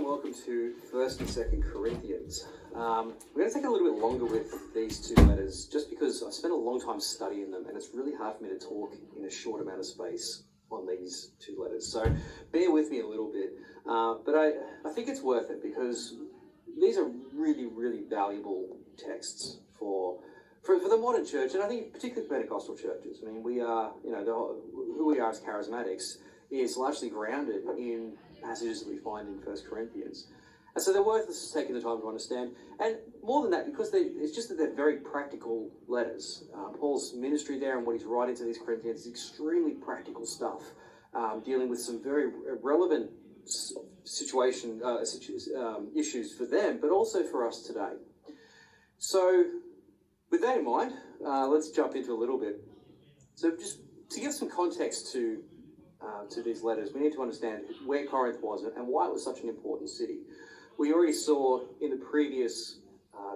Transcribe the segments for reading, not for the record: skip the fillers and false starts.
and welcome to 1st and 2nd Corinthians. We're going to take a little bit longer with these two letters just because I've spent a long time studying them and it's really hard for me to talk in a short amount of space on these two letters. So bear with me a little bit, but I think it's worth it because these are really, really valuable texts for the modern church, and I think particularly Pentecostal churches. I mean, we are, who we are as charismatics is largely grounded in passages that we find in 1 Corinthians. And so they're worth us taking the time to understand. And more than that, because it's just that they're very practical letters. Paul's ministry there and what he's writing to these Corinthians is extremely practical stuff, dealing with some very relevant issues for them, but also for us today. So with that in mind, let's jump into a little bit. So just to give some context to these letters, we need to understand where Corinth was and why it was such an important city. We already saw in the previous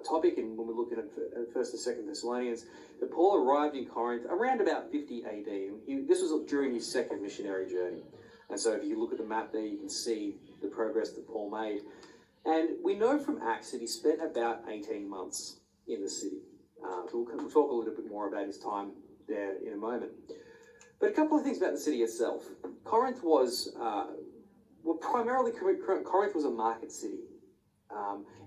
topic, and when we're looking at 1st and 2nd Thessalonians, that Paul arrived in Corinth around about 50 AD. This was during his second missionary journey. And so if you look at the map there, you can see the progress that Paul made. And we know from Acts that he spent about 18 months in the city. We'll talk a little bit more about his time there in a moment. But a couple of things about the city itself. Corinth was, Corinth was a market city.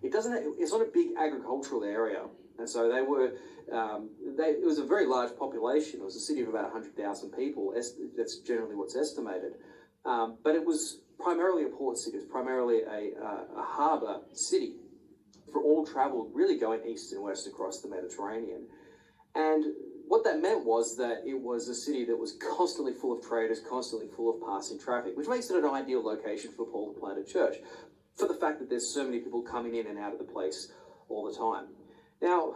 It's not a big agricultural area. And so it was a very large population. It was a city of about 100,000 people. That's generally what's estimated. But it was primarily a port city. It was primarily a harbour city for all travel, really going east and west across the Mediterranean. And what that meant was that it was a city that was constantly full of traders, constantly full of passing traffic, which makes it an ideal location for Paul to plant a church, for the fact that there's so many people coming in and out of the place all the time. Now,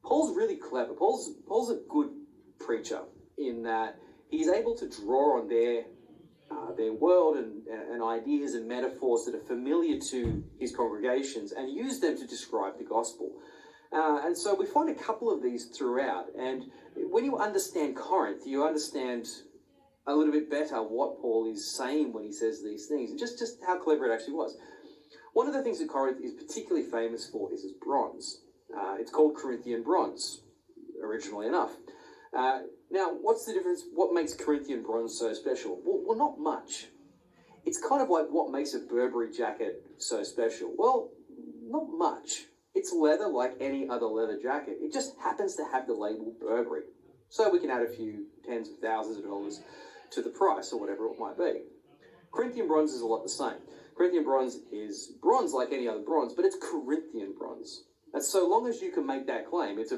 Paul's really clever. Paul's a good preacher in that he's able to draw on their world and ideas and metaphors that are familiar to his congregations and use them to describe the gospel. And so we find a couple of these throughout. And when you understand Corinth, you understand a little bit better what Paul is saying when he says these things, and just how clever it actually was. One of the things that Corinth is particularly famous for is its bronze. It's called Corinthian bronze, originally enough. Now, what's the difference? What makes Corinthian bronze so special? Well, not much. It's kind of like what makes a Burberry jacket so special. Well, not much. It's leather like any other leather jacket. It just happens to have the label Burberry. So we can add a few tens of thousands of dollars to the price or whatever it might be. Corinthian bronze is a lot the same. Corinthian bronze is bronze like any other bronze, but it's Corinthian bronze. And so long as you can make that claim, it's a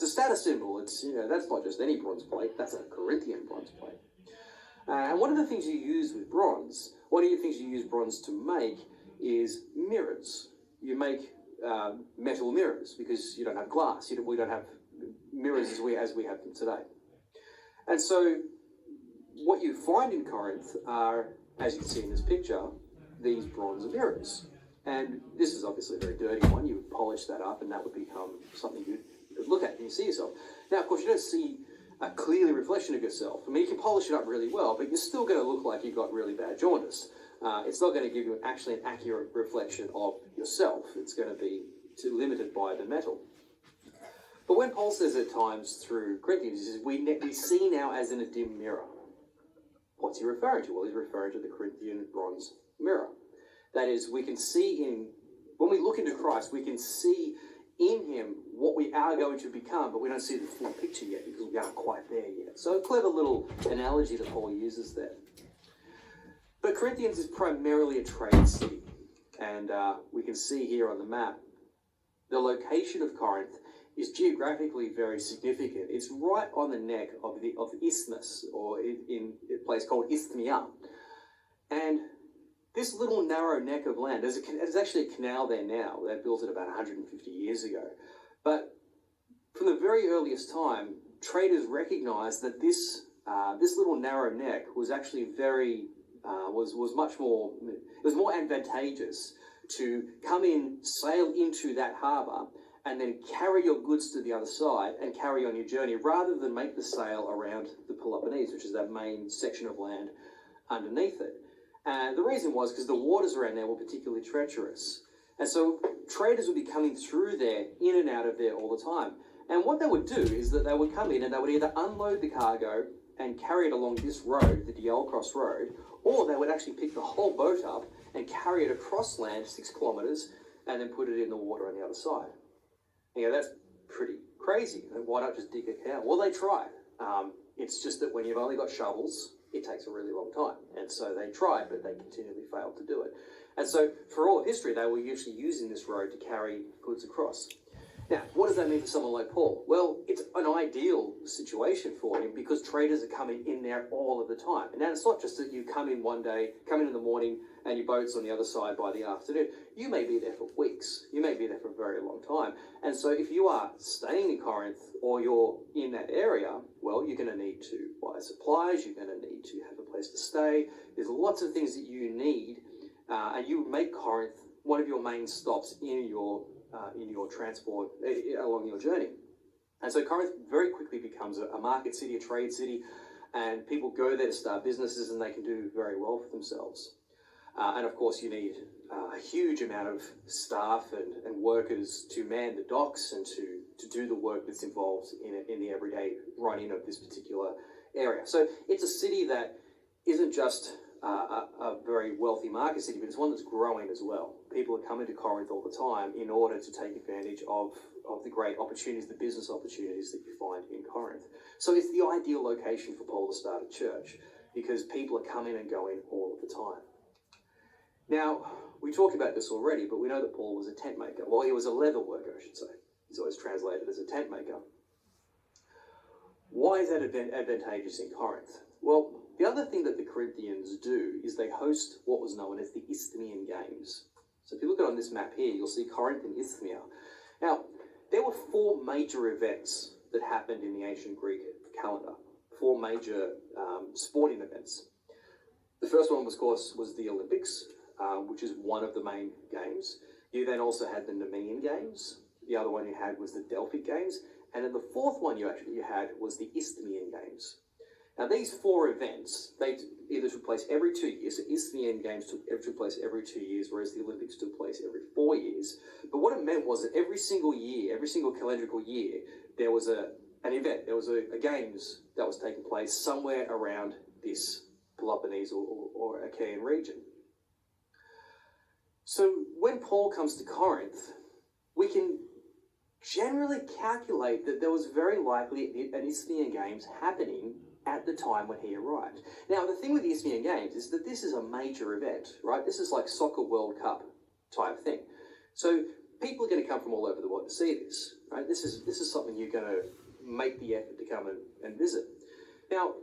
status symbol. That's not just any bronze plate, that's a Corinthian bronze plate. And one of the things you use with bronze, one of the things you use bronze to make is mirrors. You make metal mirrors because you don't have glass. We don't have mirrors as we have them today. And so what you find in Corinth are, as you can see in this picture, these bronze mirrors. And this is obviously a very dirty one. You would polish that up and that would become something you could look at and you see yourself. Now, of course, you don't see a clear reflection of yourself. I mean, you can polish it up really well, but you're still going to look like you've got really bad jaundice. It's not going to give you actually an accurate reflection of yourself. It's going to be limited by the metal. But when Paul says at times through Corinthians, he says, we see now as in a dim mirror. What's he referring to? Well, he's referring to the Corinthian bronze mirror. That is, we can see when we look into Christ, we can see in him what we are going to become, but we don't see the full picture yet because we aren't quite there yet. So a clever little analogy that Paul uses there. But Corinthians is primarily a trade city, and we can see here on the map, the location of Corinth is geographically very significant. It's right on the neck of the isthmus, or in a place called Isthmia. And this little narrow neck of land, there's actually a canal there now. They built it about 150 years ago. But from the very earliest time, traders recognized that this little narrow neck was actually was more advantageous to come in, sail into that harbour, and then carry your goods to the other side and carry on your journey, rather than make the sail around the Peloponnese, which is that main section of land underneath it. And the reason was because the waters around there were particularly treacherous. And so traders would be coming through there, in and out of there all the time. And what they would do is that they would come in and they would either unload the cargo and carry it along this road, the Diel Cross Road, or they would actually pick the whole boat up and carry it across land 6 kilometres and then put it in the water on the other side. You know, that's pretty crazy. Why not just dig a canal? Well, they tried. It's just that when you've only got shovels, it takes a really long time. And so they tried, but they continually failed to do it. And so for all of history, they were usually using this road to carry goods across. Now, what does that mean for someone like Paul? Well, it's an ideal situation for him because traders are coming in there all of the time. And now it's not just that you come in one day, come in the morning, and your boat's on the other side by the afternoon. You may be there for weeks. You may be there for a very long time. And so if you are staying in Corinth or you're in that area, well, you're going to need to buy supplies. You're going to need to have a place to stay. There's lots of things that you need. And you make Corinth one of your main stops in your transport along your journey. And so Corinth very quickly becomes a market city, a trade city, and people go there to start businesses and they can do very well for themselves. And of course you need a huge amount of staff and workers to man the docks and to do the work that's involved in the everyday running of this particular area. So it's a city that isn't just a very wealthy market city, but it's one that's growing as well. People are coming to Corinth all the time in order to take advantage of the great opportunities, the business opportunities that you find in Corinth. So it's the ideal location for Paul to start a church because people are coming and going all of the time. Now, we talked about this already, but we know that Paul was a tent maker. Well, he was a leather worker, I should say. He's always translated as a tent maker. Why is that advantageous in Corinth? Well, the other thing that the Corinthians do is they host what was known as the Isthmian Games. So if you look at on this map here, you'll see Corinth and Isthmia. Now, there were 4 major events that happened in the ancient Greek calendar. 4 major sporting events. The first one, of course, was the Olympics, which is one of the main games. You then also had the Nemean Games. The other one you had was the Delphic Games. And then the 4th one you had was the Isthmian Games. Now these 4 events, they either took place every 2 years. So Isthmian Games took place every 2 years, whereas the Olympics took place every 4 years. But what it meant was that every single year, every single calendrical year, there was an event. There was a games that was taking place somewhere around this Peloponnese or Achaean region. So when Paul comes to Corinth, we can generally calculate that there was very likely an Isthmian Games happening at the time when he arrived. Now, the thing with the Isthmian Games is that this is a major event, right? This is like Soccer World Cup type thing. So people are going to come from all over the world to see this, right? This is something you're going to make the effort to come and visit. Now,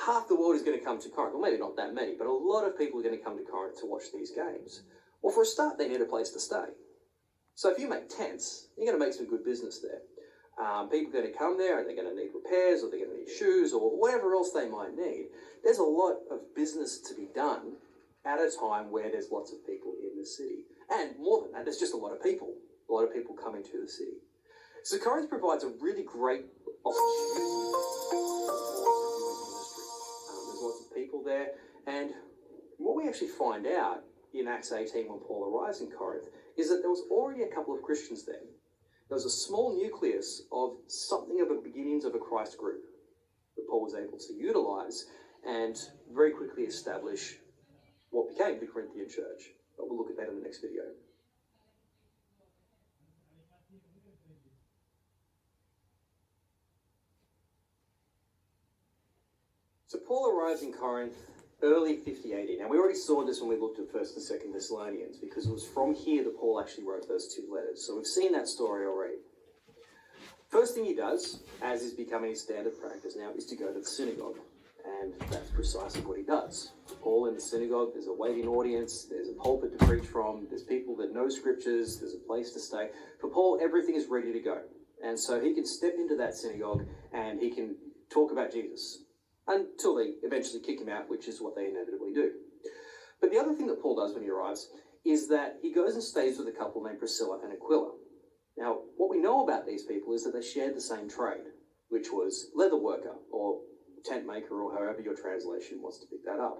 half the world is going to come to Corinth. Well, maybe not that many, but a lot of people are going to come to Corinth to watch these games. Well, for a start, they need a place to stay. So if you make tents, you're going to make some good business there. People are going to come there and they're going to need repairs or they're going to need shoes or whatever else they might need. There's a lot of business to be done at a time where there's lots of people in the city. And more than that, there's just a lot of people coming to the city. So Corinth provides a really great opportunity for ministry. There's lots of people there. And what we actually find out in Acts 18 when Paul arrives in Corinth is that there was already a couple of Christians there. There was a small nucleus of something of a beginnings of a Christ group that Paul was able to utilize and very quickly establish what became the Corinthian church. But we'll look at that in the next video. So Paul arrives in Corinth early 50 AD. Now, we already saw this when we looked at 1st and 2nd Thessalonians, because it was from here that Paul actually wrote those 2 letters. So we've seen that story already. First thing he does, as is becoming his standard practice now, is to go to the synagogue. And that's precisely what he does. Paul in the synagogue, there's a waiting audience, there's a pulpit to preach from, there's people that know scriptures, there's a place to stay. For Paul, everything is ready to go. And so he can step into that synagogue and he can talk about Jesus, until they eventually kick him out, which is what they inevitably do. But the other thing that Paul does when he arrives is that he goes and stays with a couple named Priscilla and Aquila. Now, what we know about these people is that they shared the same trade, which was leather worker, or tent maker, or however your translation wants to pick that up.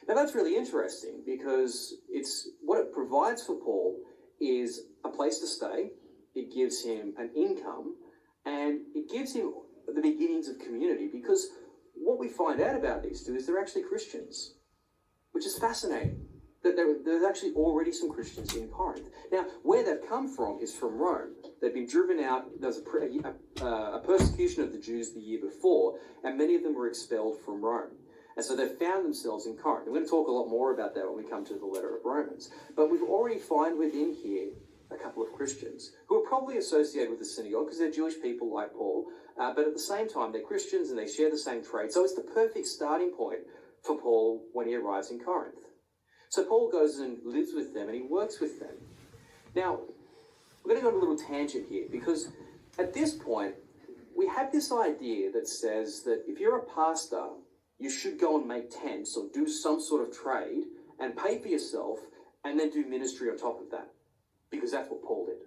Now that's really interesting because it's what it provides for Paul is a place to stay, it gives him an income, and it gives him the beginnings of community, because what we find out about these two is they're actually Christians, which is fascinating. That there's actually already some Christians in Corinth. Now, where they've come from is from Rome. They've been driven out. There was a persecution of the Jews the year before, and many of them were expelled from Rome. And so they've found themselves in Corinth. We're going to talk a lot more about that when we come to the letter of Romans. But we've already found within here a couple of Christians who are probably associated with the synagogue because they're Jewish people like Paul, but at the same time they're Christians and they share the same traits. So it's the perfect starting point for Paul when he arrives in Corinth. So Paul goes and lives with them and he works with them. Now, we're going to go on a little tangent here because at this point, we have this idea that says that if you're a pastor, you should go and make tents or do some sort of trade and pay for yourself and then do ministry on top of that, because that's what Paul did.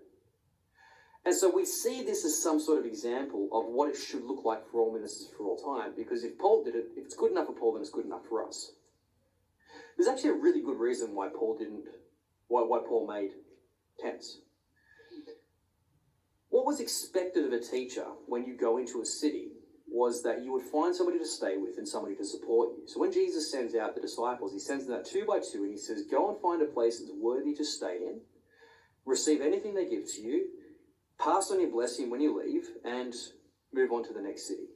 And so we see this as some sort of example of what it should look like for all ministers for all time, because if Paul did it, if it's good enough for Paul, then it's good enough for us. There's actually a really good reason why Paul made tents. What was expected of a teacher when you go into a city was that you would find somebody to stay with and somebody to support you. So when Jesus sends out the disciples, he sends them out 2 by 2 and he says, go and find a place that's worthy to stay in, receive anything they give to you, pass on your blessing when you leave, and move on to the next city.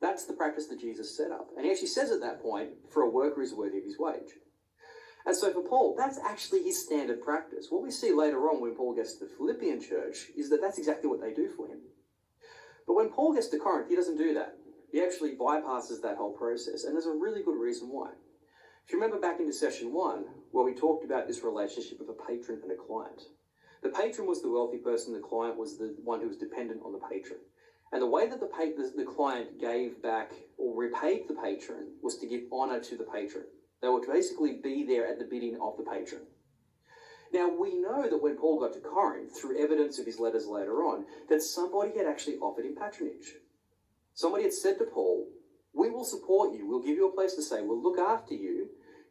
That's the practice that Jesus set up. And he actually says at that point, for a worker is worthy of his wage. And so for Paul, that's actually his standard practice. What we see later on when Paul gets to the Philippian church is that that's exactly what they do for him. But when Paul gets to Corinth, he doesn't do that. He actually bypasses that whole process. And there's a really good reason why. If you remember back into session 1, where we talked about this relationship of a patron and a client. The patron was the wealthy person, the client was the one who was dependent on the patron. And the way that the client gave back or repaid the patron was to give honour to the patron. They would basically be there at the bidding of the patron. Now, we know that when Paul got to Corinth, through evidence of his letters later on, that somebody had actually offered him patronage. Somebody had said to Paul, we will support you, we'll give you a place to stay, we'll look after you,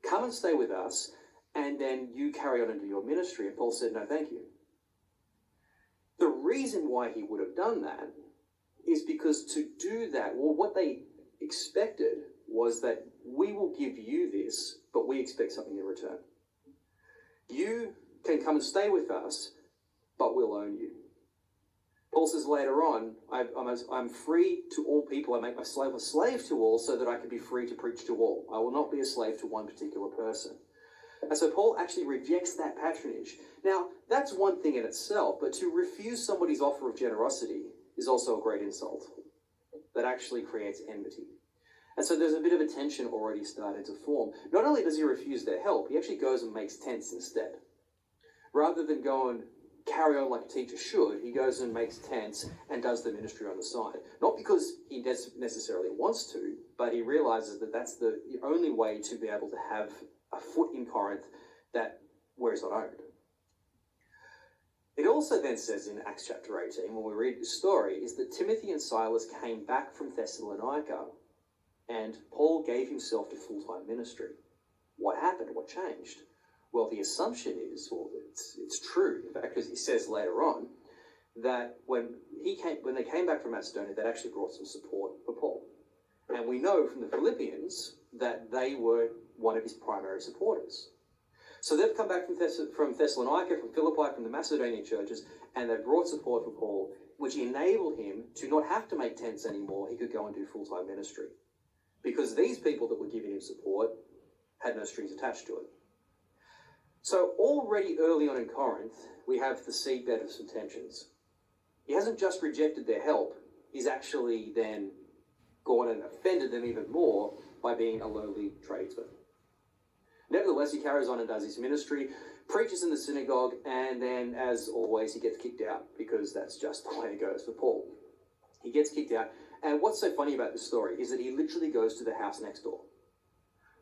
come and stay with us, and then you carry on and do your ministry. And Paul said, no, thank you. The reason why he would have done that is because to do that, well, what they expected was that we will give you this, but we expect something in return. You can come and stay with us, but we'll own you. Paul says later on, I'm free to all people. I make myself a slave to all so that I can be free to preach to all. I will not be a slave to one particular person. And so Paul actually rejects that patronage. Now, that's one thing in itself, but to refuse somebody's offer of generosity is also a great insult that actually creates enmity. And so there's a bit of a tension already started to form. Not only does he refuse their help, he actually goes and makes tents instead. Rather than go and carry on like a teacher should, he goes and makes tents and does the ministry on the side. Not because he necessarily wants to, but he realizes that that's the only way to be able to have a foot in Corinth where it's not owned. It also then says in Acts chapter 18, when we read the story, is that Timothy and Silas came back from Thessalonica and Paul gave himself to full-time ministry. What happened? What changed? Well, the assumption is, well, it's true, in fact, because he says later on that when they came back from Macedonia, that actually brought some support for Paul. And we know from the Philippians that they were one of his primary supporters. So they've come back from Thessalonica, from Philippi, from the Macedonian churches, and they've brought support for Paul, which enabled him to not have to make tents anymore. He could go and do full-time ministry. Because these people that were giving him support had no strings attached to it. So already early on in Corinth, we have the seedbed of some tensions. He hasn't just rejected their help, he's actually then gone and offended them even more by being a lowly tradesman. Nevertheless, he carries on and does his ministry, preaches in the synagogue, and then, as always, he gets kicked out, because that's just the way it goes for Paul. He gets kicked out, and what's so funny about this story is that he literally goes to the house next door.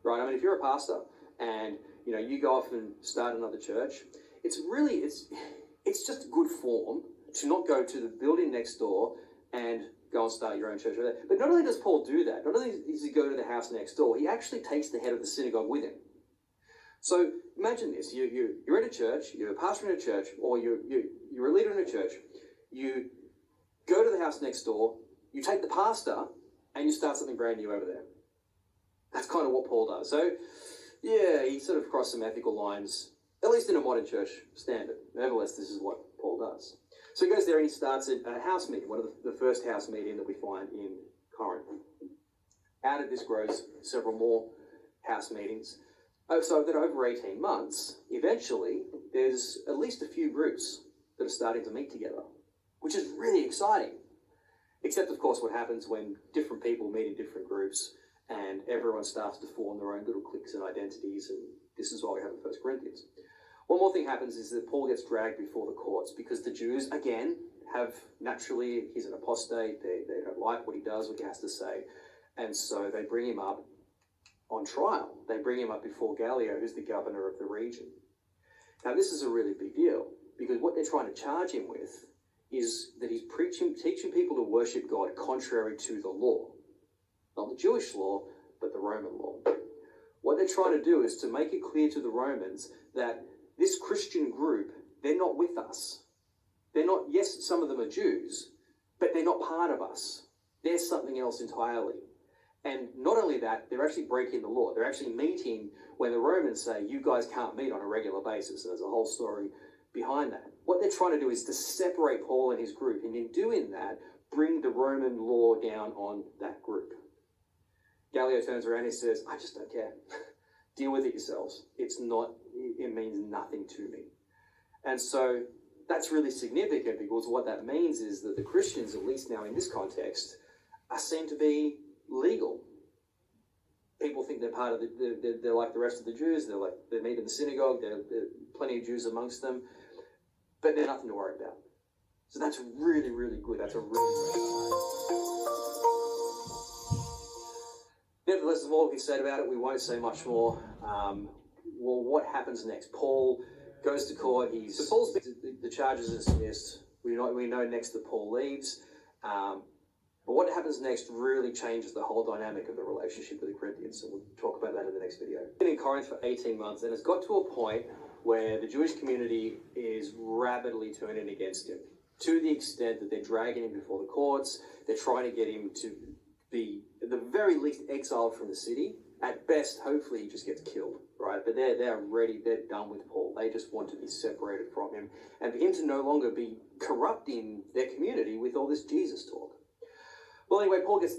Right? I mean, if you're a pastor, and you go off and start another church, it's just good form to not go to the building next door and go and start your own church over there. But not only does Paul do that, not only does he go to the house next door, he actually takes the head of the synagogue with him. So imagine this, you're at a church, you're a pastor in a church, or you're a leader in a church, you go to the house next door, you take the pastor, and you start something brand new over there. That's kind of what Paul does. So, yeah, he sort of crossed some ethical lines, at least in a modern church standard. Nevertheless, this is what Paul does. So he goes there and he starts a house meeting, one of the first house meeting that we find in Corinth. Out of this grows several more house meetings. So that over 18 months, eventually, there's at least a few groups that are starting to meet together, which is really exciting. Except, of course, what happens when different people meet in different groups and everyone starts to form their own little cliques and identities, and this is why we have in 1 Corinthians. One more thing happens is that Paul gets dragged before the courts because the Jews, again, have naturally, he's an apostate, they don't like what he does, what he has to say, and so they bring him up on trial. They bring him up before Gallio, who's the governor of the region. Now, this is a really big deal because what they're trying to charge him with is that he's teaching people to worship God contrary to the law. Not the Jewish law, but the Roman law. What they're trying to do is to make it clear to the Romans that this Christian group, they're not with us. They're not, yes, some of them are Jews, but they're not part of us. They're something else entirely. And not only that, they're actually breaking the law. They're actually meeting when the Romans say, you guys can't meet on a regular basis. And there's a whole story behind that. What they're trying to do is to separate Paul and his group. And in doing that, bring the Roman law down on that group. Gallio turns around and says, I just don't care. Deal with it yourselves. It means nothing to me. And so that's really significant because what that means is that the Christians, at least now in this context, are seen to be legal. People think they're part of they're like the rest of the Jews. They meet in the synagogue. There are plenty of Jews amongst them, but they're nothing to worry about. So that's really, really good. That's a really great sign. Nevertheless, there's more we can say about it. We won't say much more. Well, what happens next? Paul goes to court. The charges are dismissed. We know next that Paul leaves. But what happens next really changes the whole dynamic of the relationship with the Corinthians, and we'll talk about that in the next video. Been in Corinth for 18 months, and it's got to a point where the Jewish community is rapidly turning against him, to the extent that they're dragging him before the courts. They're trying to get him to be, at the very least, exiled from the city. At best, hopefully, he just gets killed, right? But they're done with Paul. They just want to be separated from him, and for him to no longer be corrupting their community with all this Jesus talk. Well, anyway, Paul gets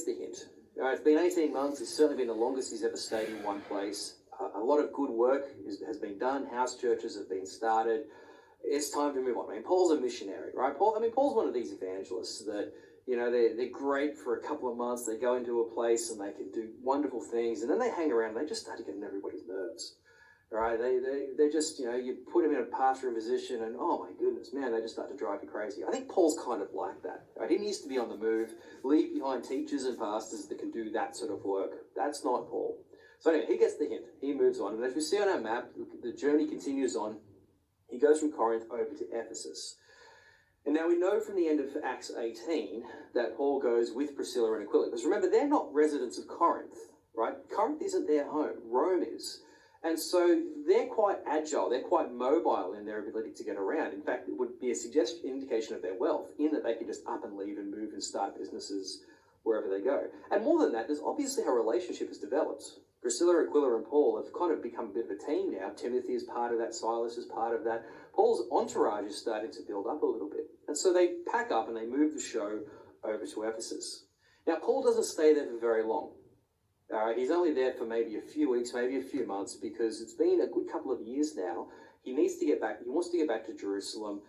the hint. It's been 18 months. It's certainly been the longest he's ever stayed in one place. A lot of good work has been done. House churches have been started. It's time to move on. I mean, Paul's a missionary, right? Paul's one of these evangelists that, they're great for a couple of months. They go into a place and they can do wonderful things, and then they hang around and they just start to get on everybody's nerves. Right? They just, you put him in a pastoring position and, oh my goodness, man, they just start to drive you crazy. I think Paul's kind of like that. Right? He needs to be on the move, leave behind teachers and pastors that can do that sort of work. That's not Paul. So anyway, he gets the hint. He moves on. And as we see on our map, the journey continues on. He goes from Corinth over to Ephesus. And now we know from the end of Acts 18 that Paul goes with Priscilla and Aquila. Because remember, they're not residents of Corinth, right? Corinth isn't their home. Rome is. And so they're quite agile, they're quite mobile in their ability to get around. In fact, it would be a indication of their wealth, in that they can just up and leave and move and start businesses wherever they go. And more than that, there's obviously how a relationship has developed. Priscilla, Aquila, and Paul have kind of become a bit of a team now. Timothy is part of that, Silas is part of that. Paul's entourage is starting to build up a little bit. And so they pack up and they move the show over to Ephesus. Now, Paul doesn't stay there for very long. He's only there for maybe a few weeks, maybe a few months, because it's been a good couple of years now. He needs to get back. He wants to get back to Jerusalem,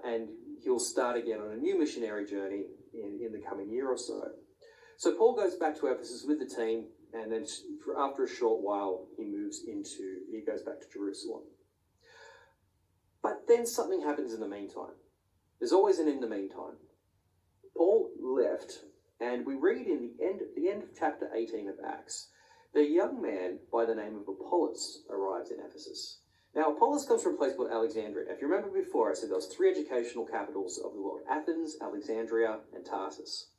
and he'll start again on a new missionary journey in the coming year or so. So Paul goes back to Ephesus with the team, and then after a short while, he goes back to Jerusalem. But then something happens in the meantime. There's always an in the meantime. Paul left. And we read in the end of chapter 18 of Acts, the young man by the name of Apollos arrives in Ephesus. Now, Apollos comes from a place called Alexandria. If you remember before, I said there was three educational capitals of the world: Athens, Alexandria, and Tarsus.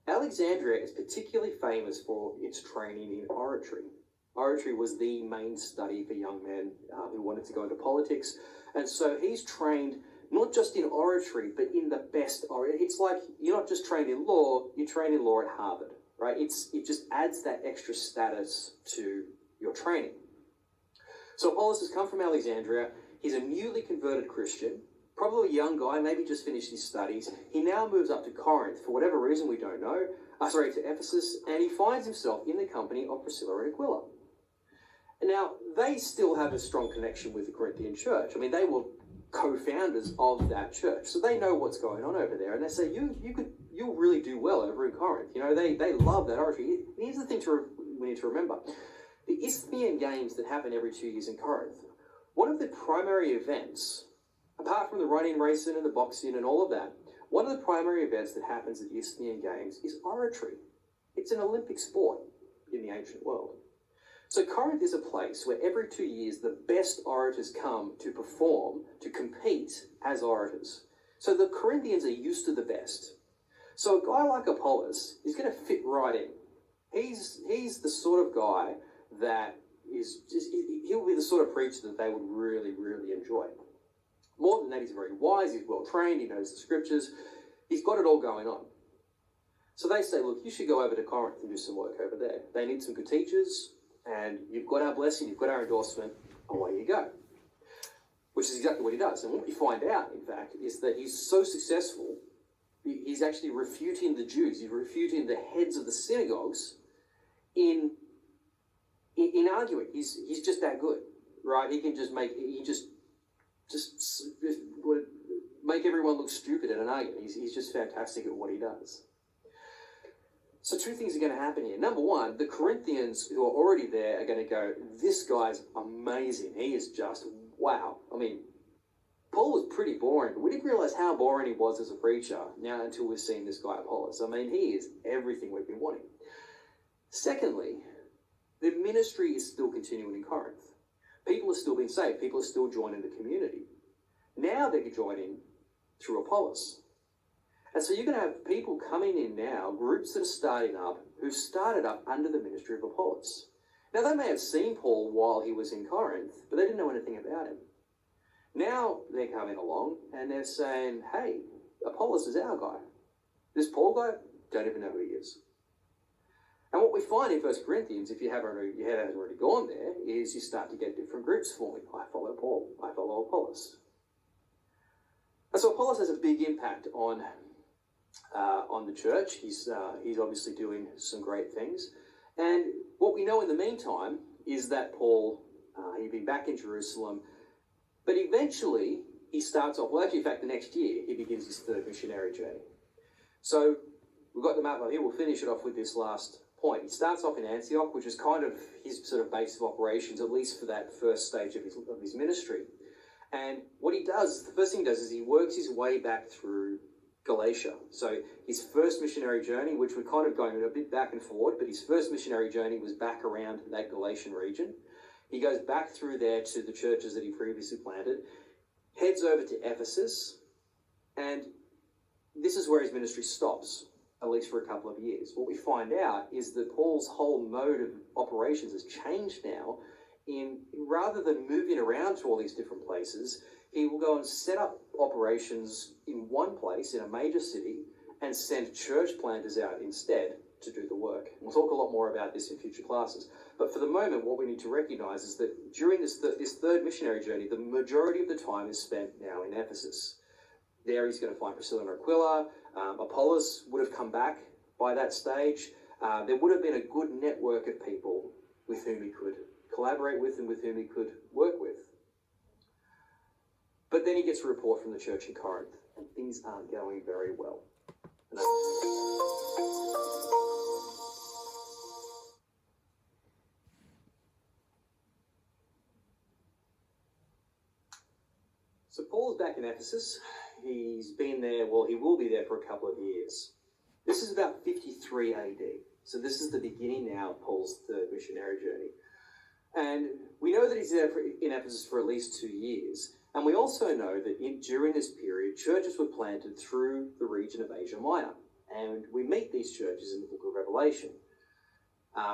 Alexandria is particularly famous for its training in oratory. Oratory was the main study for young men who wanted to go into politics. And so he's trained not just in oratory, but in the best oratory. It's like you're not just trained in law, you're trained in law at Harvard, right? It just adds that extra status to your training. So Apollos has come from Alexandria. He's a newly converted Christian, probably a young guy, maybe just finished his studies. He now moves up to Corinth, for whatever reason we don't know, to Ephesus, and he finds himself in the company of Priscilla and Aquila. And now, they still have a strong connection with the Corinthian church. I mean, they were co-founders of that church, so they know what's going on over there, and they say, you'll really do well over in Corinth. You know, they love that oratory. Here's the thing we need to remember. The Isthmian Games that happen every 2 years in Corinth, one of the primary events, apart from the running, racing, and the boxing and all of that, one of the primary events that happens at the Isthmian Games is oratory. It's an Olympic sport in the ancient world. So Corinth is a place where every 2 years the best orators come to perform, to compete as orators. So the Corinthians are used to the best. So a guy like Apollos is going to fit right in. He's the sort of guy that he'll be the sort of preacher that they would really, really enjoy. More than that, he's very wise, he's well trained, he knows the scriptures, he's got it all going on. So they say, look, you should go over to Corinth and do some work over there. They need some good teachers, and you've got our blessing, you've got our endorsement, away you go. Which is exactly what he does. And what we find out, in fact, is that he's so successful, he's actually refuting the Jews, he's refuting the heads of the synagogues in arguing. He's just that good, right? He can just make everyone look stupid at an argument. He's just fantastic at what he does. So two things are going to happen here. Number one, the Corinthians who are already there are going to go, this guy's amazing. He is just, wow. I mean, Paul was pretty boring, but we didn't realize how boring he was as a preacher now until we've seen this guy Apollos. I mean, he is everything we've been wanting. Secondly, the ministry is still continuing in Corinth. People are still being saved. People are still joining the community. Now they're joining through Apollos. And so you're going to have people coming in now, groups that are starting up, who started up under the ministry of Apollos. Now they may have seen Paul while he was in Corinth, but they didn't know anything about him. Now they're coming along and they're saying, hey, Apollos is our guy. This Paul guy, don't even know who he is. And what we find in 1 Corinthians, if you haven't already gone there, is you start to get different groups forming. I follow Paul. I follow Apollos. And so Apollos has a big impact on the church. He's obviously doing some great things. And what we know in the meantime is that Paul, he'd be back in Jerusalem, but eventually he starts off, well, actually, in fact, the next year, he begins his third missionary journey. So we've got the map up here. We'll finish it off with this last point. He starts off in Antioch, which is kind of his sort of base of operations, at least for that first stage of his ministry. And what he does, the first thing he does is he works his way back through Galatia. So his first missionary journey, which we're kind of going a bit back and forward, but his first missionary journey was back around that Galatian region. He goes back through there to the churches that he previously planted, heads over to Ephesus, and this is where his ministry stops, at least for a couple of years. What we find out is that Paul's whole mode of operations has changed now. Rather than moving around to all these different places, he will go and set up operations in one place, in a major city, and send church planters out instead to do the work. We'll talk a lot more about this in future classes. But for the moment, what we need to recognize is that during this third missionary journey, the majority of the time is spent now in Ephesus. There he's going to find Priscilla and Aquila. Apollos would have come back by that stage. There would have been a good network of people with whom he could collaborate with and with whom he could work with. But then he gets a report from the church in Corinth, and things aren't going very well. So Paul's back in Ephesus. He's been there, well, he will be there for a couple of years. This is about 53 AD. So this is the beginning now of Paul's third missionary journey. And we know that he's there in Ephesus for at least 2 years. And we also know that during this period, churches were planted through the region of Asia Minor. And we meet these churches in the book of Revelation.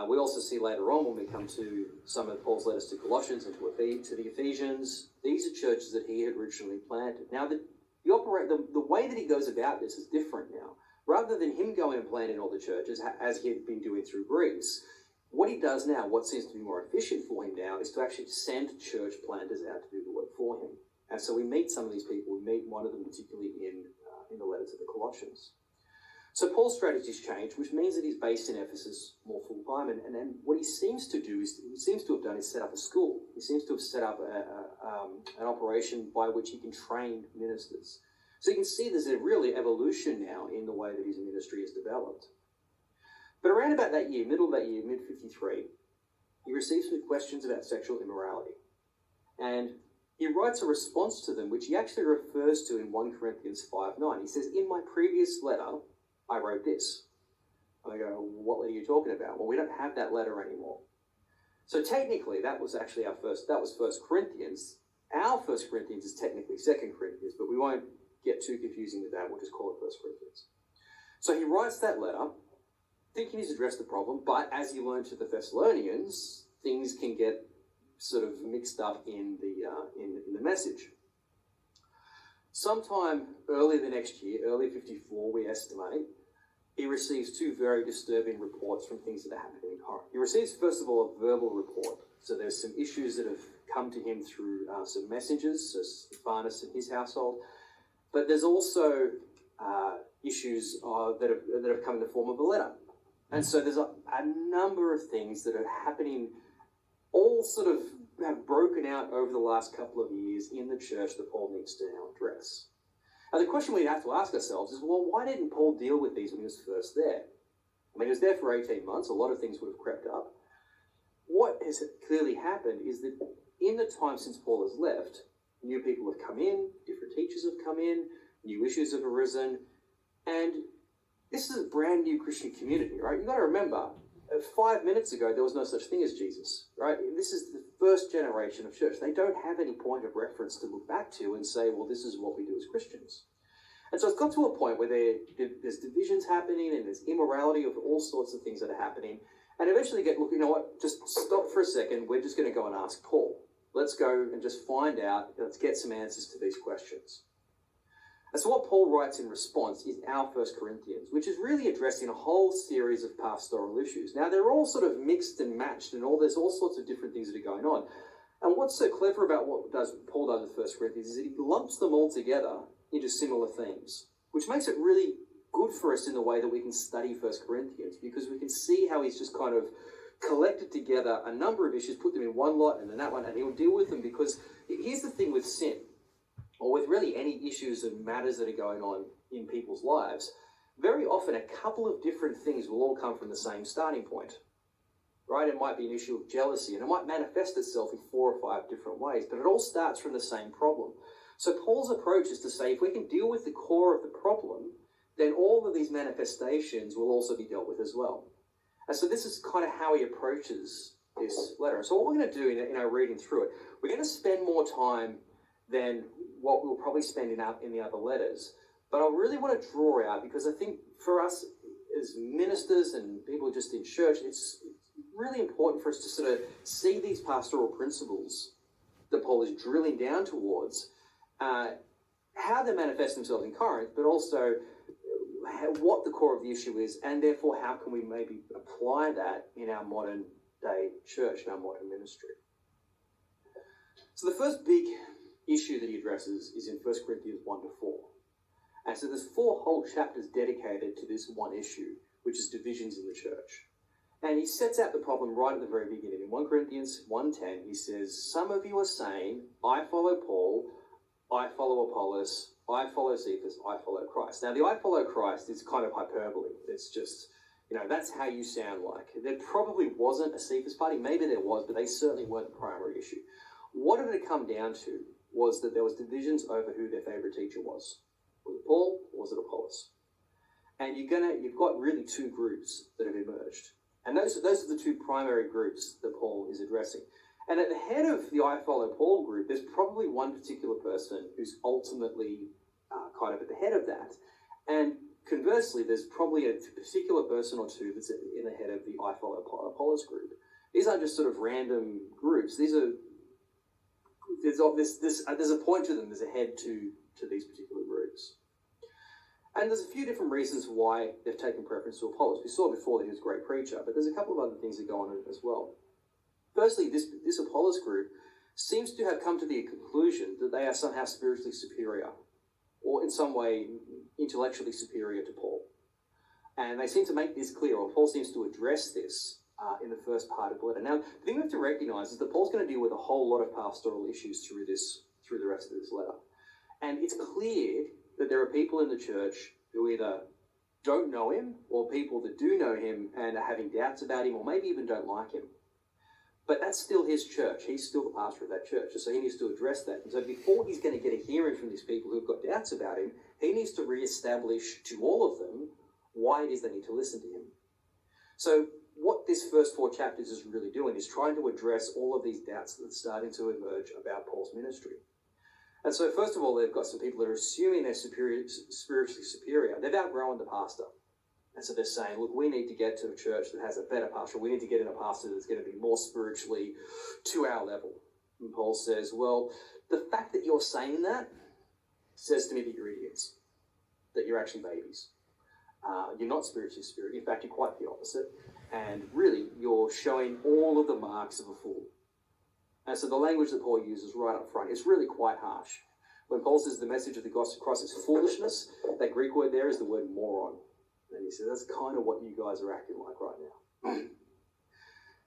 We also see later on when we come to some of Paul's letters to Colossians and to the Ephesians, these are churches that he had originally planted. Now, the way that he goes about this is different now. Rather than him going and planting all the churches, as he had been doing through Greece, what he does now, what seems to be more efficient for him now, is to actually send church planters out to do the work for him. And so we meet some of these people. We meet one of them particularly in the letter to the Colossians. So Paul's strategy's changed, which means that he's based in Ephesus more full-time. And then what he seems to do is, set up a school. He seems to have set up an operation by which he can train ministers. So you can see there's a really evolution now in the way that his ministry is developed. But around about that year, middle of that year, mid-53, he receives some questions about sexual immorality. And he writes a response to them, which he actually refers to in 1 Corinthians 5:9. He says, "In my previous letter, I wrote this." I go, "What letter are you talking about?" Well, we don't have that letter anymore. So technically, that was 1 Corinthians. Our 1 Corinthians is technically 2 Corinthians, but we won't get too confusing with that. We'll just call it 1 Corinthians. So he writes that letter, thinking he's addressed the problem, but as he learned to the Thessalonians, things can get sort of mixed up in the message. Sometime early the next year, early 54, we estimate, he receives 2 very disturbing reports from things that are happening in Corinth. He receives, first of all, a verbal report. So there's some issues that have come to him through some messengers, so Stephanas and his household. But there's also issues that have come in the form of a letter. And so there's a number of things that are happening, all sort of have broken out over the last couple of years in the church that Paul needs to now address. Now the question we have to ask ourselves is, well, why didn't Paul deal with these when he was first there? I mean, he was there for 18 months, a lot of things would have crept up. What has clearly happened is that in the time since Paul has left, new people have come in, different teachers have come in, new issues have arisen, and this is a brand new Christian community, right? You've got to remember, 5 minutes ago, there was no such thing as Jesus, right? This is the first generation of church. They don't have any point of reference to look back to and say, well, this is what we do as Christians. And so it's got to a point where there's divisions happening and there's immorality of all sorts of things that are happening. And eventually look, you know what, just stop for a second. We're just going to go and ask Paul. Let's go and just find out, let's get some answers to these questions. And so what Paul writes in response is our 1 Corinthians, which is really addressing a whole series of pastoral issues. Now, they're all sort of mixed and matched, and there's all sorts of different things that are going on. And what's so clever about what Paul does with 1 Corinthians is that he lumps them all together into similar themes, which makes it really good for us in the way that we can study 1 Corinthians, because we can see how he's just kind of collected together a number of issues, put them in one lot and then that one, and he'll deal with them. Because here's the thing with sin, or with really any issues and matters that are going on in people's lives, very often a couple of different things will all come from the same starting point, right? It might be an issue of jealousy, and it might manifest itself in 4 or 5 different ways, but it all starts from the same problem. So Paul's approach is to say, if we can deal with the core of the problem, then all of these manifestations will also be dealt with as well. And so this is kind of how he approaches this letter. And so what we're going to do in our reading through it, we're going to spend more time than what we'll probably spend in the other letters. But I really want to draw out, because I think for us as ministers and people just in church, it's really important for us to sort of see these pastoral principles that Paul is drilling down towards, how they manifest themselves in Corinth, but also what the core of the issue is, and therefore how can we maybe apply that in our modern day church, in our modern ministry. So the first big issue that he addresses is in 1 Corinthians 1 to 4. And so there's 4 whole chapters dedicated to this one issue, which is divisions in the church. And he sets out the problem right at the very beginning. In 1 Corinthians 1:10, he says, some of you are saying, I follow Paul, I follow Apollos, I follow Cephas, I follow Christ. Now, the I follow Christ is kind of hyperbole. It's just, that's how you sound like. There probably wasn't a Cephas party. Maybe there was, but they certainly weren't the primary issue. What it had come down to was that there was divisions over who their favorite teacher was. Was it Paul or was it Apollos? And you've got really 2 groups that have emerged. And those are the 2 primary groups that Paul is addressing. And at the head of the I Follow Paul group, there's probably one particular person who's ultimately kind of at the head of that. And conversely, there's probably a particular person or two that's in the head of the I Follow Apollos group. These aren't just sort of random groups. These are there's a point to them. There's a head to these particular groups. And there's a few different reasons why they've taken preference to Apollos. We saw before that he was a great preacher, but there's a couple of other things that go on as well. Firstly, this Apollos group seems to have come to the conclusion that they are somehow spiritually superior, or in some way intellectually superior to Paul. And they seem to make this clear, or Paul seems to address this in the first part of the letter. Now, the thing we have to recognize is that Paul's going to deal with a whole lot of pastoral issues through the rest of this letter. And it's clear that there are people in the church who either don't know him, or people that do know him and are having doubts about him, or maybe even don't like him. But that's still his church. He's still the pastor of that church. So he needs to address that. And so before he's going to get a hearing from these people who've got doubts about him, he needs to reestablish to all of them why it is they need to listen to him. So what this first 4 chapters is really doing is trying to address all of these doubts that are starting to emerge about Paul's ministry. And so first of all, they've got some people that are assuming they're spiritually superior. They've outgrown the pastor. And so they're saying, look, we need to get to a church that has a better pastor. We need to get in a pastor that's going to be more spiritually to our level. And Paul says, well, the fact that you're saying that says to me that you're idiots, that you're actually babies. You're not spiritually superior. In fact, you're quite the opposite. And really, you're showing all of the marks of a fool. And so the language that Paul uses right up front is really quite harsh. When Paul says the message of the cross is foolishness, that Greek word there is the word moron. And he says, that's kind of what you guys are acting like right now.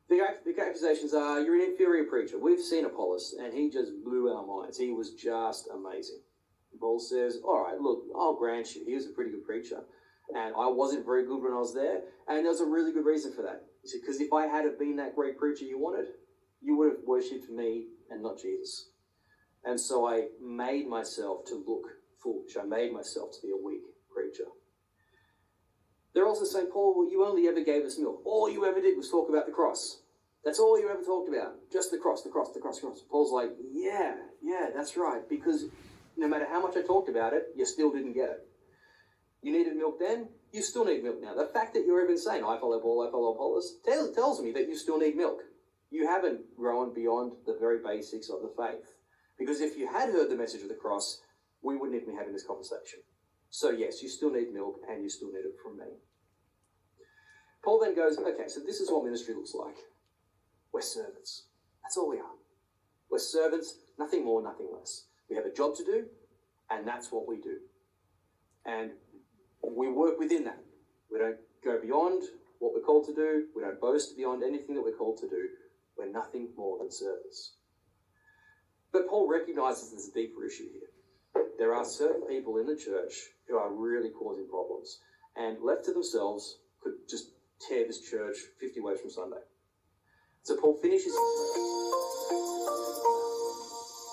The accusations are, you're an inferior preacher. We've seen Apollos, and he just blew our minds. He was just amazing. Paul says, all right, look, I'll grant you, he was a pretty good preacher. And I wasn't very good when I was there, and there's a really good reason for that. He said, because if I had have been that great preacher you wanted, you would have worshipped me and not Jesus. And so I made myself to look foolish. I made myself to be a weak preacher. They're also saying, Paul, well, you only ever gave us milk. All you ever did was talk about the cross. That's all you ever talked about. Just the cross, the cross, the cross, the cross. Paul's like, yeah, that's right. Because no matter how much I talked about it, you still didn't get it. You needed milk then, you still need milk now. The fact that you're even saying, I follow Paul, I follow Apollos, tells me that you still need milk. You haven't grown beyond the very basics of the faith. Because if you had heard the message of the cross, we wouldn't even be having this conversation. So yes, you still need milk, and you still need it from me. Paul then goes, okay, so this is what ministry looks like. We're servants. That's all we are. We're servants, nothing more, nothing less. We have a job to do, and that's what we do. And we work within that. We don't go beyond what we're called to do. We don't boast beyond anything that we're called to do. We're nothing more than servants. But Paul recognizes there's a deeper issue here. There are certain people in the church who are really causing problems, and left to themselves could just tear this church 50 ways from Sunday. So Paul finishes.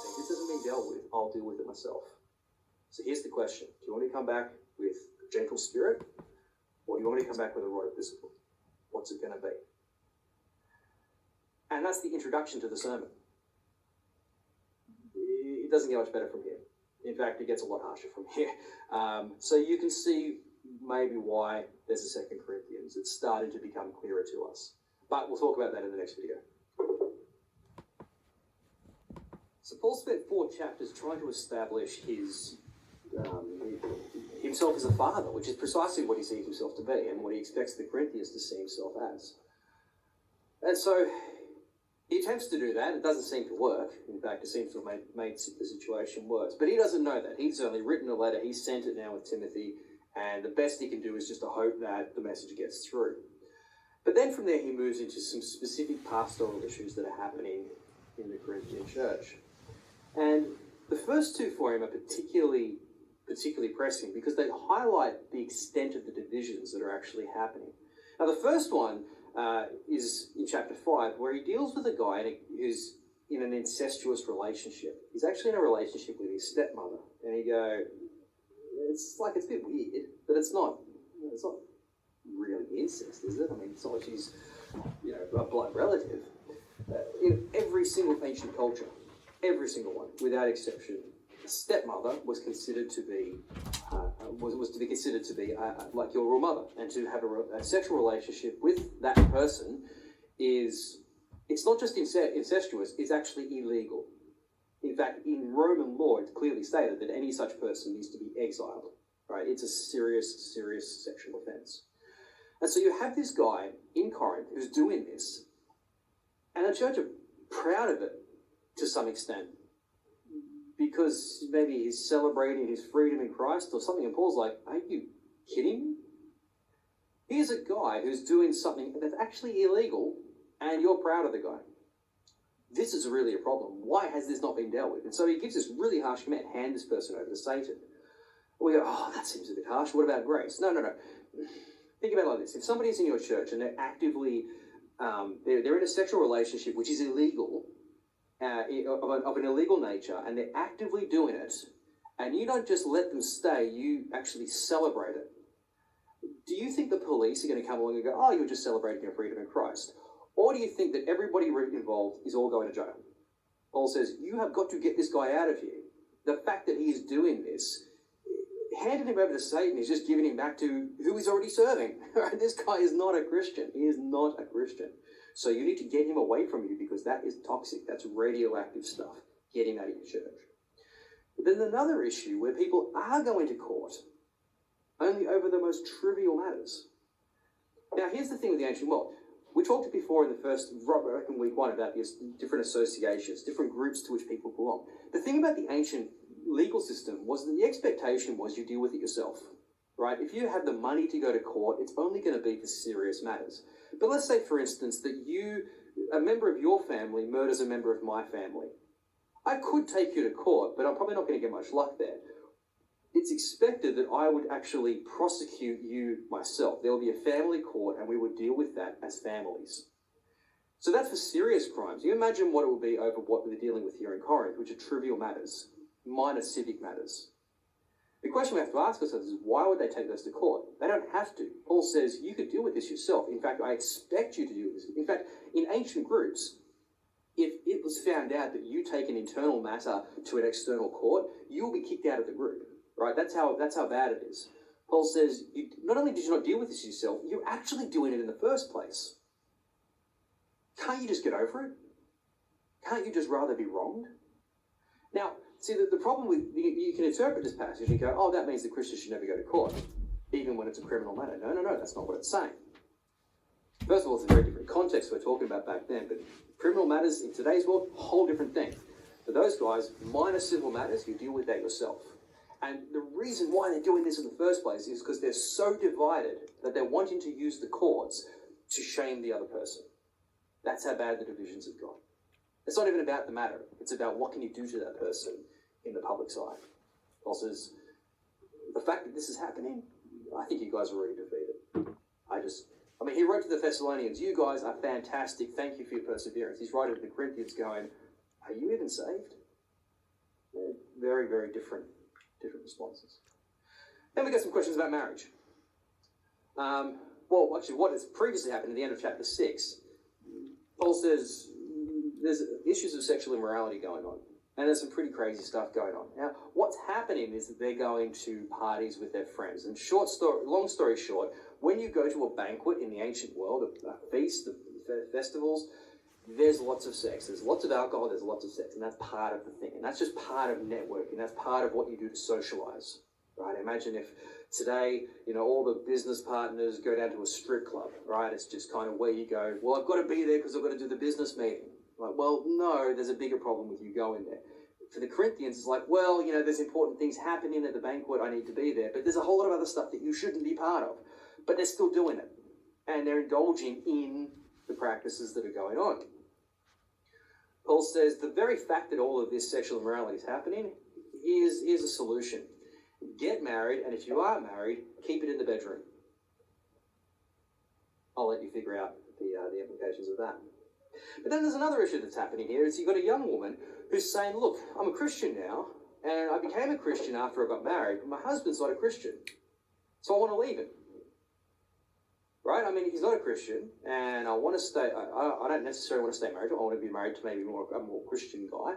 If this hasn't been dealt with, I'll deal with it myself. So here's the question. Do you want me to come back with a gentle spirit, or do you want me to come back with a rod of discipline? What's it going to be? And that's the introduction to the sermon. It doesn't get much better from here. In fact, it gets a lot harsher from here. So you can see maybe why there's a 2 Corinthians. It's starting to become clearer to us. But we'll talk about that in the next video. So Paul spent 4 chapters trying to establish himself as a father, which is precisely what he sees himself to be and what he expects the Corinthians to see himself as. And so he attempts to do that. It doesn't seem to work. In fact, it seems to have made the situation worse. But he doesn't know that. He's only written a letter. He's sent it now with Timothy. And the best he can do is just to hope that the message gets through. But then from there, he moves into some specific pastoral issues that are happening in the Corinthian church. And the first 2 for him are particularly pressing because they highlight the extent of the divisions that are actually happening. Now, the first one is in chapter 5, where he deals with a guy who's in an incestuous relationship. He's actually in a relationship with his stepmother. And he goes, it's a bit weird, but it's not really incest, is it? I mean, it's not like she's, a blood relative. In every every single ancient culture, every single one, without exception, a stepmother was considered to be like your real mother, and to have a sexual relationship with that person it's not just incestuous, it's actually illegal. In fact, in Roman law, it's clearly stated that any such person needs to be exiled, right? It's a serious, serious sexual offense. And so you have this guy in Corinth who's doing this, and the church are proud of it to some extent, because maybe he's celebrating his freedom in Christ or something, and Paul's like, are you kidding me? Here's a guy who's doing something that's actually illegal, and you're proud of the guy. This is really a problem. Why has this not been dealt with? And so he gives this really harsh command, hand this person over to Satan. We go, oh, that seems a bit harsh. What about grace? No. Think about it like this. If somebody's in your church and they're actively, they're in a sexual relationship which is illegal, of an illegal nature, and they're actively doing it, and you don't just let them stay, you actually celebrate it. Do you think the police are going to come along and go, oh, you're just celebrating your freedom in Christ? Or do you think that everybody involved is all going to jail? Paul says, you have got to get this guy out of here. The fact that he is doing this, handing him over to Satan is just giving him back to who he's already serving. This guy is not a Christian. He is not a Christian. So you need to get him away from you, because that is toxic. That's radioactive stuff. Get him out of your church. But then another issue where people are going to court only over the most trivial matters. Now, here's the thing with the ancient world. We talked before in the first, in week 1, about these different associations, different groups to which people belong. The thing about the ancient legal system was that the expectation was you deal with it yourself, right? If you have the money to go to court, it's only going to be for serious matters. But let's say, for instance, that a member of your family murders a member of my family. I could take you to court, but I'm probably not going to get much luck there. It's expected that I would actually prosecute you myself. There will be a family court, and we would deal with that as families. So that's for serious crimes. You imagine what it would be over what we're dealing with here in Corinth, which are trivial matters, minor civic matters. The question we have to ask ourselves is, why would they take those to court? They don't have to. Paul says, you could deal with this yourself. In fact, I expect you to do this. In fact, in ancient groups, if it was found out that you take an internal matter to an external court, you will be kicked out of the group. Right? That's how bad it is. Paul says, not only did you not deal with this yourself, you're actually doing it in the first place. Can't you just get over it? Can't you just rather be wronged? Now, see, the problem with, you can interpret this passage and go, oh, that means that Christians should never go to court, even when it's a criminal matter. No, that's not what it's saying. First of all, it's a very different context we're talking about back then, but criminal matters in today's world, whole different thing. For those guys, minor civil matters, you deal with that yourself. And the reason why they're doing this in the first place is because they're so divided that they're wanting to use the courts to shame the other person. That's how bad the divisions have got. It's not even about the matter. It's about what can you do to that person in the public side. Paul says, the fact that this is happening, I think you guys are already defeated. He wrote to the Thessalonians, you guys are fantastic. Thank you for your perseverance. He's writing to the Corinthians going, are you even saved? They're very, very different responses. Then we got some questions about marriage. What has previously happened at the end of chapter 6, Paul says there's issues of sexual immorality going on, and there's some pretty crazy stuff going on. Now, what's happening is that they're going to parties with their friends, and long story short, when you go to a banquet in the ancient world, a feast, festivals, there's lots of sex, there's lots of alcohol, there's lots of sex, and that's part of the thing. And that's just part of networking, that's part of what you do to socialize, right? Imagine if today, all the business partners go down to a strip club, right? It's just kind of where you go, well, I've got to be there because I've got to do the business meeting. Like, well, no, there's a bigger problem with you going there. For the Corinthians, it's like, well, there's important things happening at the banquet, I need to be there, but there's a whole lot of other stuff that you shouldn't be part of. But they're still doing it, and they're indulging in the practices that are going on. Paul says the very fact that all of this sexual immorality is happening is a solution. Get married, and if you are married, keep it in the bedroom. I'll let you figure out the implications of that. But then there's another issue that's happening here, is you've got a young woman who's saying, look, I'm a Christian now, and I became a Christian after I got married, but my husband's not a Christian, so I want to leave him. right? I mean, he's not a Christian, and I want to stay. I don't necessarily want to stay married. I want to be married to maybe a more Christian guy,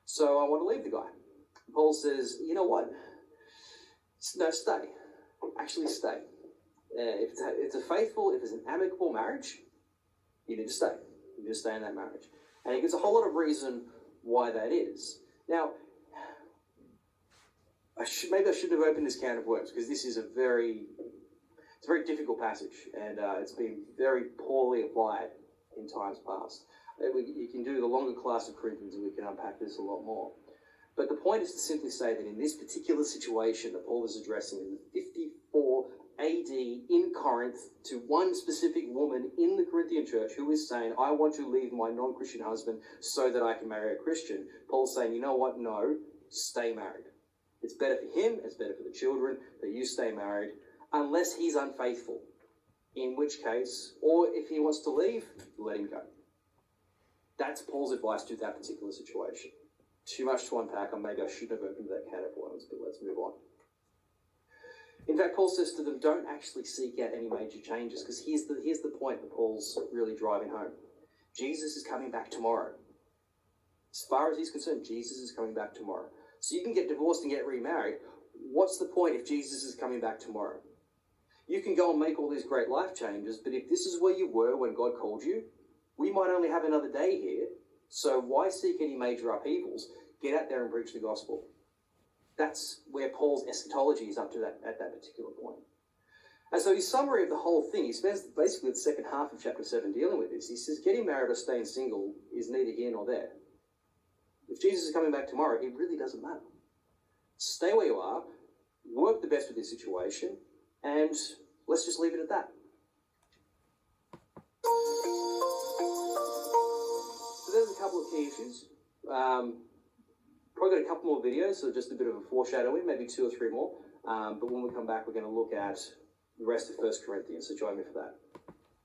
so I want to leave the guy. Paul says, you know what? No, stay. Actually, stay. If it's a faithful, if it's an amicable marriage, you need to stay. You need to stay in that marriage. And he gives a whole lot of reason why that is. Now, maybe I shouldn't have opened this can of worms, because this is it's a very difficult passage, and it's been very poorly applied in times past. You can do the longer class of Corinthians and we can unpack this a lot more. But the point is to simply say that in this particular situation that Paul is addressing in 54 AD in Corinth to one specific woman in the Corinthian church who is saying, I want to leave my non-Christian husband so that I can marry a Christian. Paul's saying, you know what? No, stay married. It's better for him, it's better for the children that you stay married, unless he's unfaithful. In which case, or if he wants to leave, let him go. That's Paul's advice to that particular situation. Too much to unpack, and maybe I shouldn't have opened that can of worms, but let's move on. In fact, Paul says to them, don't actually seek out any major changes, because here's the point that Paul's really driving home. Jesus is coming back tomorrow. As far as he's concerned, Jesus is coming back tomorrow. So you can get divorced and get remarried. What's the point if Jesus is coming back tomorrow? You can go and make all these great life changes, but if this is where you were when God called you, we might only have another day here, so why seek any major upheavals? Get out there and preach the gospel. That's where Paul's eschatology is up to at that particular point. And so his summary of the whole thing, he spends basically the second half of chapter 7 dealing with this. He says getting married or staying single is neither here nor there. If Jesus is coming back tomorrow, it really doesn't matter. Stay where you are, work the best with this situation, and let's just leave it at that. So there's a couple of key issues. Probably got a couple more videos, so just a bit of a foreshadowing, maybe 2 or 3 more. But when we come back, we're going to look at the rest of 1 Corinthians, so join me for that.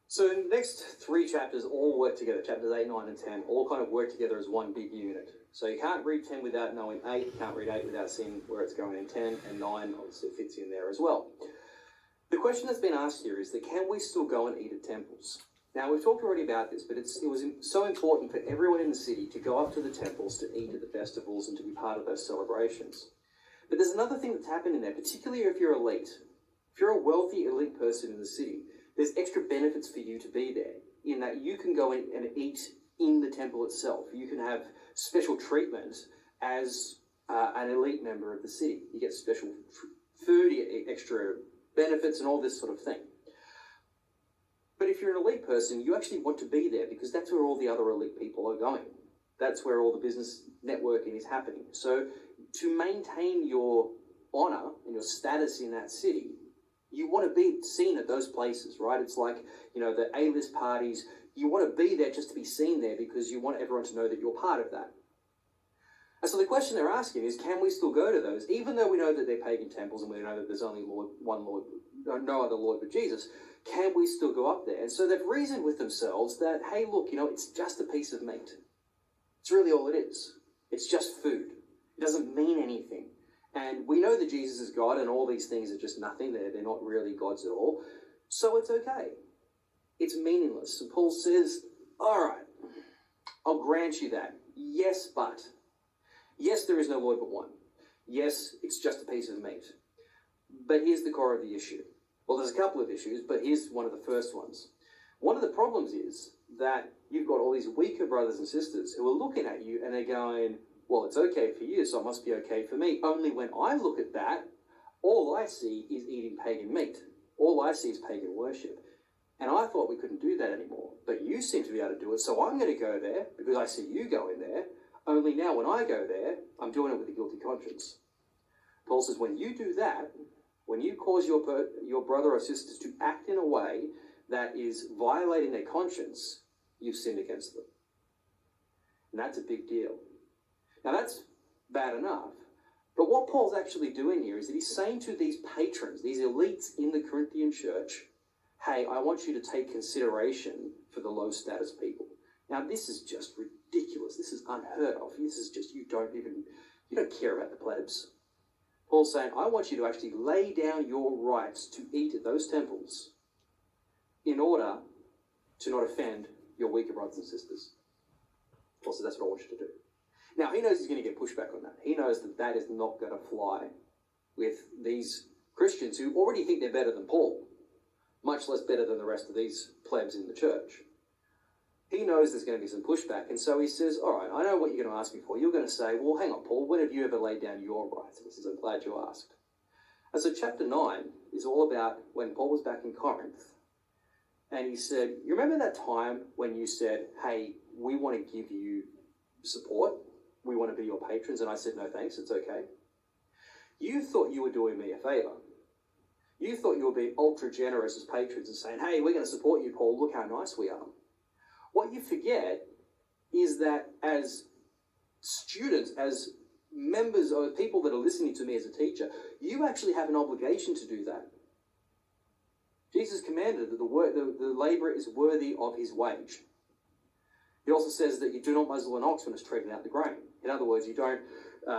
So the next 3 chapters all work together. Chapters 8, 9, and 10 all kind of work together as one big unit. So you can't read 10 without knowing 8, you can't read 8 without seeing where it's going in 10, and 9 obviously fits in there as well. The question that's been asked here is that can we still go and eat at temples? Now, we've talked already about this, but it was so important for everyone in the city to go up to the temples to eat at the festivals and to be part of those celebrations. But there's another thing that's happened in there, particularly if you're elite. If you're a wealthy, elite person in the city, there's extra benefits for you to be there, in that you can go in and eat in the temple itself. You can have special treatment as an elite member of the city. You get special food, you get extra benefits and all this sort of thing. But if you're an elite person, you actually want to be there because that's where all the other elite people are going. That's where all the business networking is happening. So to maintain your honor and your status in that city, you want to be seen at those places, right? It's like, the A-list parties. You want to be there just to be seen there because you want everyone to know that you're part of that. And so the question they're asking is, can we still go to those, even though we know that they're pagan temples and we know that there's only one Lord, no other Lord but Jesus? Can we still go up there? And so they've reasoned with themselves that, hey, look, it's just a piece of meat. It's really all it is. It's just food. It doesn't mean anything. And we know that Jesus is God and all these things are just nothing. They're not really gods at all. So it's okay. It's meaningless. And Paul says, all right, I'll grant you that. Yes, but. Yes, there is no Lord but one. Yes, it's just a piece of meat. But here's the core of the issue. Well, there's a couple of issues, but here's one of the first ones. One of the problems is that you've got all these weaker brothers and sisters who are looking at you and they're going, well, it's okay for you, so it must be okay for me. Only when I look at that, all I see is eating pagan meat. All I see is pagan worship. And I thought we couldn't do that anymore. But you seem to be able to do it, so I'm going to go there because I see you going there. Only now when I go there, I'm doing it with a guilty conscience. Paul says when you do that, when you cause your brother or sisters to act in a way that is violating their conscience, you've sinned against them. And that's a big deal. Now that's bad enough. But what Paul's actually doing here is that he's saying to these patrons, these elites in the Corinthian church, hey, I want you to take consideration for the low status people. Now this is just ridiculous. This is unheard of. This is just, you don't care about the plebs. Paul's saying, I want you to actually lay down your rights to eat at those temples in order to not offend your weaker brothers and sisters. Paul says, that's what I want you to do. Now, he knows he's going to get pushback on that. He knows that that is not going to fly with these Christians who already think they're better than Paul, much less better than the rest of these plebs in the church. He knows there's going to be some pushback, and so he says, all right, I know what you're going to ask me for. You're going to say, well, hang on, Paul, when have you ever laid down your rights? And he says, I'm glad you asked. And so chapter 9 is all about when Paul was back in Corinth, and he said, you remember that time when you said, hey, we want to give you support, we want to be your patrons, and I said, no thanks, it's okay. You thought you were doing me a favour. You thought you were being ultra generous as patrons and saying, hey, we're going to support you, Paul, look how nice we are. What you forget is that as students, as members or people that are listening to me as a teacher, you actually have an obligation to do that. Jesus commanded that the labourer is worthy of his wage. He also says that you do not muzzle an ox when it's treading out the grain. In other words, you don't,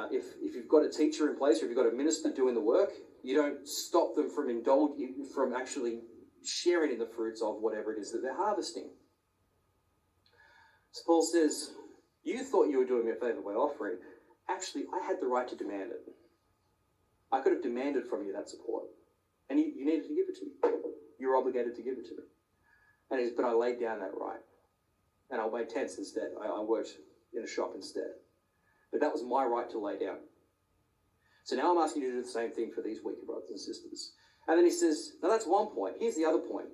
if you've got a teacher in place or if you've got a minister doing the work, you don't stop them from actually sharing in the fruits of whatever it is that they're harvesting. So Paul says, you thought you were doing me a favour by offering. Actually, I had the right to demand it. I could have demanded from you that support. And you needed to give it to me. You were obligated to give it to me. And he says, but I laid down that right. And I made tents instead. I worked in a shop instead. But that was my right to lay down. So now I'm asking you to do the same thing for these weaker brothers and sisters. And then he says, now that's one point. Here's the other point.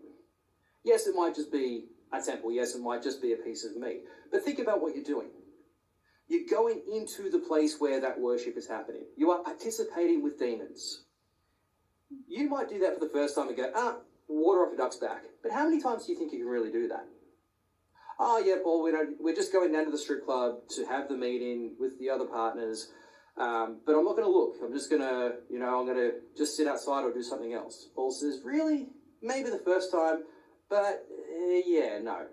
Yes, it might just be a temple. Yes, it might just be a piece of meat. But think about what you're doing. You're going into the place where that worship is happening. You are participating with demons. You might do that for the first time and go, water off a duck's back. But how many times do you think you can really do that? Oh, yeah, Paul, we're just going down to the strip club to have the meeting with the other partners. But I'm not going to look. I'm just going to, I'm going to just sit outside or do something else. Paul says, really? Maybe the first time, but yeah, no.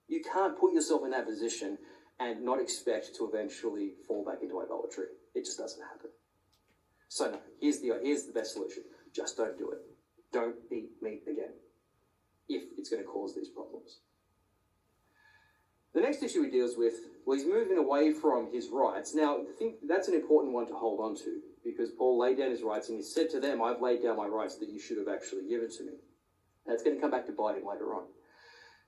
You can't put yourself in that position and not expect to eventually fall back into idolatry. It just doesn't happen. So no, here's the best solution. Just don't do it. Don't eat meat again if it's going to cause these problems. The next issue he deals with, he's moving away from his rights. Now, I think that's an important one to hold on to because Paul laid down his rights and he said to them, I've laid down my rights that you should have actually given to me. That's going to come back to bite him later on.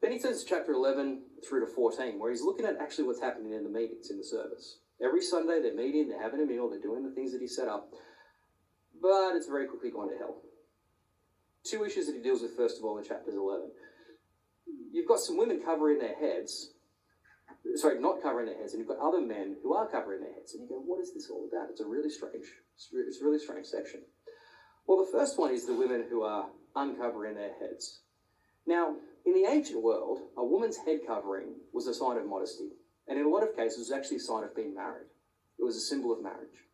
Then he turns to chapter 11 through to 14, where he's looking at actually what's happening in the meetings in the service. Every Sunday they're meeting, they're having a meal, they're doing the things that he set up, but it's very quickly gone to hell. Two issues that he deals with, first of all, in chapters 11. You've got some women covering their heads, not covering their heads, and you've got other men who are covering their heads. And you go, what is this all about? It's a really strange section. Well, the first one is the women who are uncovering their heads. Now, in the ancient world, a woman's head covering was a sign of modesty. And in a lot of cases, it was actually a sign of being married. It was a symbol of marriage.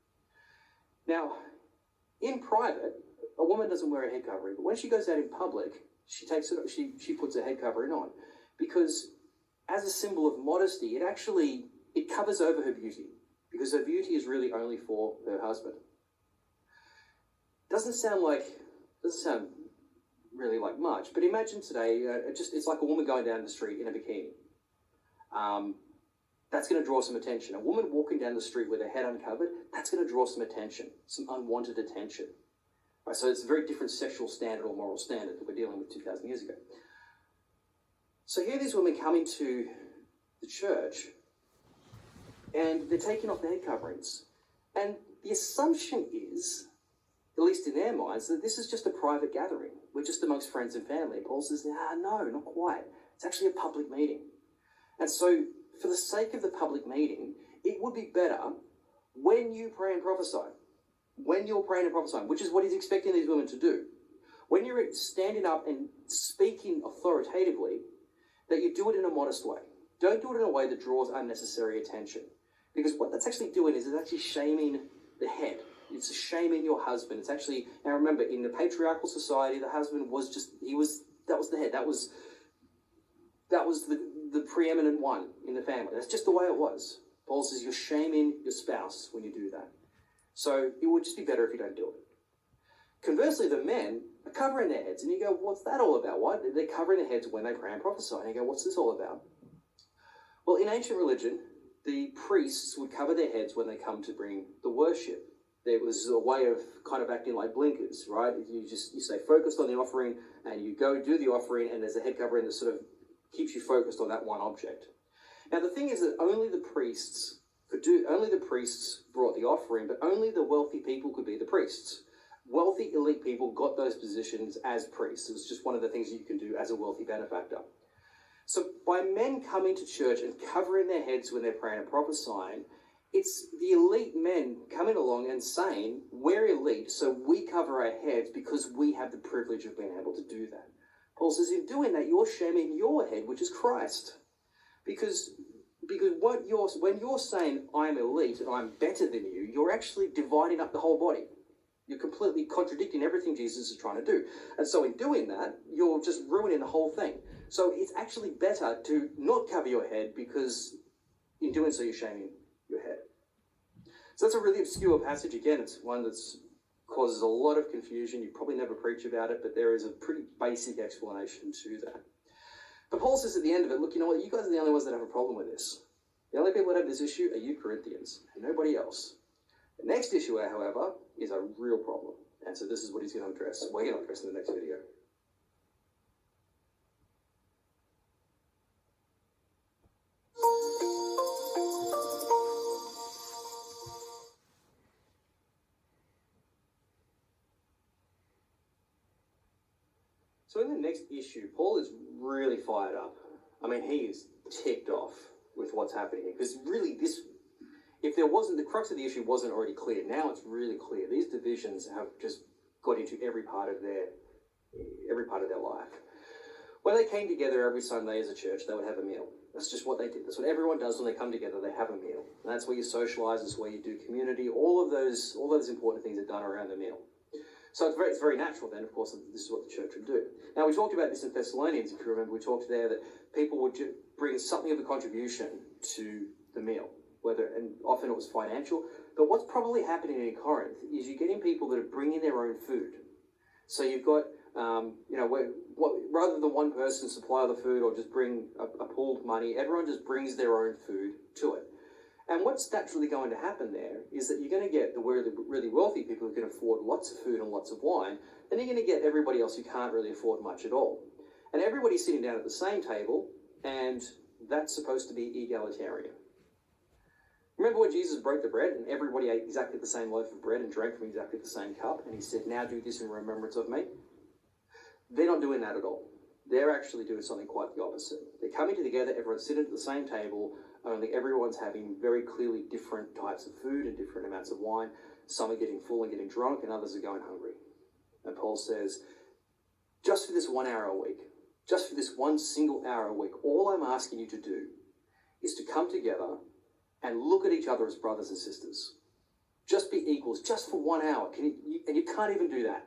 Now, in private, a woman doesn't wear a head covering, but when she goes out in public, she puts a head covering on. Because as a symbol of modesty, it covers over her beauty. Because her beauty is really only for her husband. Doesn't sound really like much, but imagine today, it's like a woman going down the street in a bikini. That's going to draw some attention. A woman walking down the street with her head uncovered, that's going to draw some attention, some unwanted attention. Right, so it's a very different sexual standard or moral standard that we're dealing with 2,000 years ago. So here these women come into the church and they're taking off their head coverings. And the assumption is, at least in their minds, that this is just a private gathering. We're just amongst friends and family. Paul says, no, not quite. It's actually a public meeting. And so, for the sake of the public meeting, it would be better when you pray and prophesy. When you're praying and prophesying, which is what he's expecting these women to do. When you're standing up and speaking authoritatively, that you do it in a modest way. Don't do it in a way that draws unnecessary attention. Because what that's actually doing is it's actually shaming the head. It's shaming your husband. It's actually, now remember, in the patriarchal society, the husband was that was the head. That was the preeminent one in the family. That's just the way it was. Paul says you're shaming your spouse when you do that. So it would just be better if you don't do it. Conversely, the men, are covering their heads. And you go, what's that all about? Why? They're covering their heads when they pray and prophesy. And you go, what's this all about? Well, in ancient religion, the priests would cover their heads when they come to bring the worship. There was a way of kind of acting like blinkers, right? You stay focused on the offering and you go do the offering, and there's a head covering that sort of keeps you focused on that one object. Now the thing is that only the priests brought the offering, but only the wealthy people could be the priests. Wealthy elite people got those positions as priests. It was just one of the things you can do as a wealthy benefactor. So by men coming to church and covering their heads when they're praying and prophesying, it's the elite men coming along and saying, we're elite, so we cover our heads because we have the privilege of being able to do that. Paul says, in doing that, you're shaming your head, which is Christ. Because when you're saying, I'm elite and I'm better than you, you're actually dividing up the whole body. You're completely contradicting everything Jesus is trying to do. And so in doing that, you're just ruining the whole thing. So it's actually better to not cover your head, because in doing so, you're shaming your head. So that's a really obscure passage. Again, it's one that causes a lot of confusion. You probably never preach about it, but there is a pretty basic explanation to that. But Paul says at the end of it, look, you know what? You guys are the only ones that have a problem with this. The only people that have this issue are you Corinthians, and nobody else. The next issue, however, is a real problem. And so this is what he's going to address. We're going to address in the next video. So in the next issue, Paul is really fired up. I mean, he is ticked off with what's happening here. Because really if there wasn't, the crux of the issue wasn't already clear. Now it's really clear. These divisions have just got into every part of their life. When they came together every Sunday as a church, they would have a meal. That's just what they did. That's what everyone does when they come together. They have a meal. And that's where you socialize. That's where you do community. All of those important things are done around the meal. So it's very natural then, of course, that this is what the church would do. Now, we talked about this in Thessalonians, if you remember. We talked there that people would bring something of a contribution to the meal, and often it was financial. But what's probably happening in Corinth is you're getting people that are bringing their own food. So you've got, rather than one person supply all the food or just bring a pooled money, everyone just brings their own food to it. And what's naturally going to happen there is that you're going to get the really wealthy people who can afford lots of food and lots of wine, and you're going to get everybody else who can't really afford much at all. And everybody's sitting down at the same table, and that's supposed to be egalitarian. Remember when Jesus broke the bread and everybody ate exactly the same loaf of bread and drank from exactly the same cup, and he said, now do this in remembrance of me? They're not doing that at all. They're actually doing something quite the opposite. They're coming together, everyone's sitting at the same table, only everyone's having very clearly different types of food and different amounts of wine. Some are getting full and getting drunk, and others are going hungry. And Paul says, just for this 1 hour a week, just for this one single hour a week, all I'm asking you to do is to come together and look at each other as brothers and sisters. Just be equals, just for 1 hour. And you can't even do that.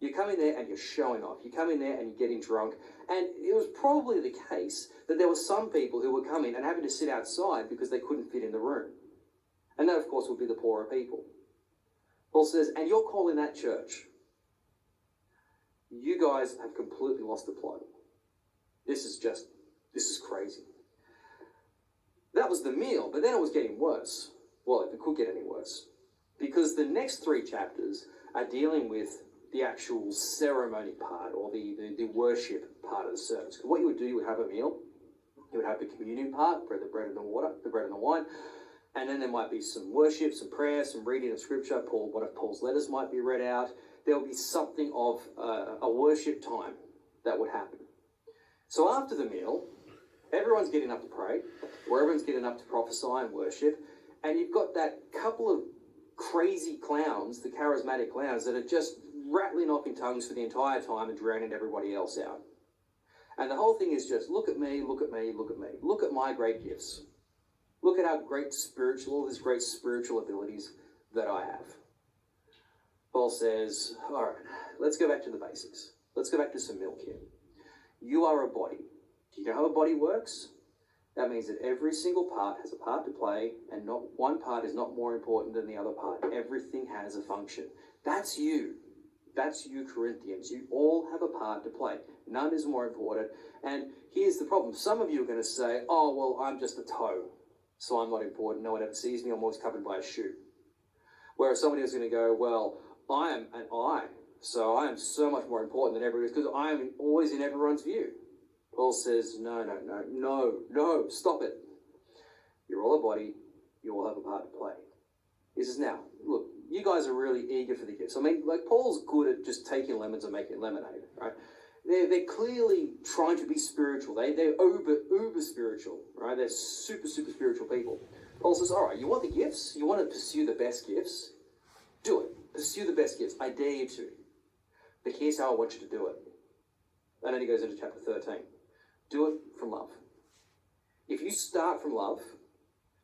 You come in there and you're showing off. You come in there and you're getting drunk. And it was probably the case that there were some people who were coming and having to sit outside because they couldn't fit in the room. And that, of course, would be the poorer people. Paul says, and you're calling that church. You guys have completely lost the plot. This is crazy. That was the meal, but then it was getting worse. Well, if it could get any worse. Because the next 3 chapters are dealing with the actual ceremony part, or the worship part of the service. Because what you would do, you would have a meal, you would have the communion part, the bread and the water, the bread and the wine, and then there might be some worship, some prayer, some reading of scripture. One of Paul's letters might be read out. There would be something of a worship time that would happen. So after the meal, everyone's getting up to pray, or everyone's getting up to prophesy and worship, and you've got that couple of crazy clowns, the charismatic clowns, that are just rattling off in tongues for the entire time and drowning everybody else out. And the whole thing is just, look at me, look at me, look at me. Look at my great gifts. Look at all these great spiritual abilities that I have. Paul says, all right, let's go back to the basics. Let's go back to some milk here. You are a body. Do you know how a body works? That means that every single part has a part to play, and not one part is not more important than the other part. Everything has a function. That's you. That's you, Corinthians. You all have a part to play. None is more important. And here's the problem. Some of you are going to say, oh, well, I'm just a toe, so I'm not important. No one ever sees me. I'm always covered by a shoe. Whereas somebody is going to go, well, I am an eye, so I am so much more important than everybody because I am always in everyone's view. Paul says, no, stop it. You're all a body. You all have a part to play. He says, now, look, you guys are really eager for the gifts. I mean, like, Paul's good at just taking lemons and making lemonade, right? They're clearly trying to be spiritual. They're uber spiritual, right? They're super spiritual people. Paul says, all right, you want the gifts? You want to pursue the best gifts? Do it. Pursue the best gifts. I dare you to. But here's how I want you to do it. And then he goes into chapter 13. Do it from love. If you start from love,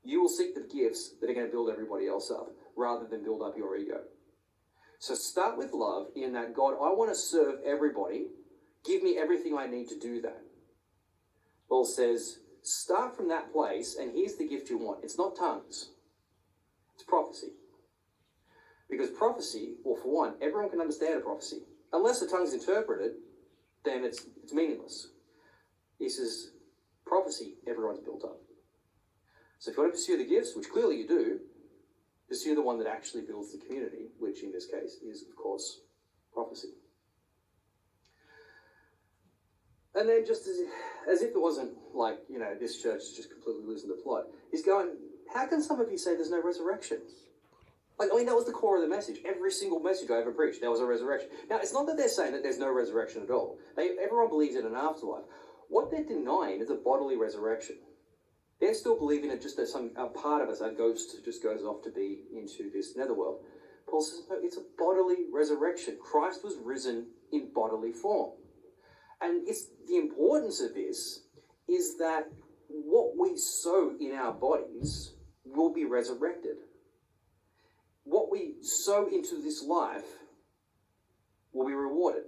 you will seek the gifts that are going to build everybody else up rather than build up your ego. So start with love in that, God, I want to serve everybody. Give me everything I need to do that. Paul says, start from that place, and here's the gift you want. It's not tongues. It's prophecy. Because prophecy, well, for one, everyone can understand a prophecy. Unless the tongue's interpreted, then it's meaningless. He says, prophecy, everyone's built up. So if you want to pursue the gifts, which clearly you do, pursue the one that actually builds the community, which in this case is, of course, prophecy. And then just as if it wasn't like, this church is just completely losing the plot, he's going, how can some of you say there's no resurrection? That was the core of the message. Every single message I ever preached, there was a resurrection. Now, it's not that they're saying that there's no resurrection at all. Everyone believes in an afterlife. What they're denying is a bodily resurrection. They're still believing that just a part of us, our ghost, just goes off to be into this netherworld. Paul says, no, it's a bodily resurrection. Christ was risen in bodily form. And it's the importance of this is that what we sow in our bodies will be resurrected. What we sow into this life will be rewarded.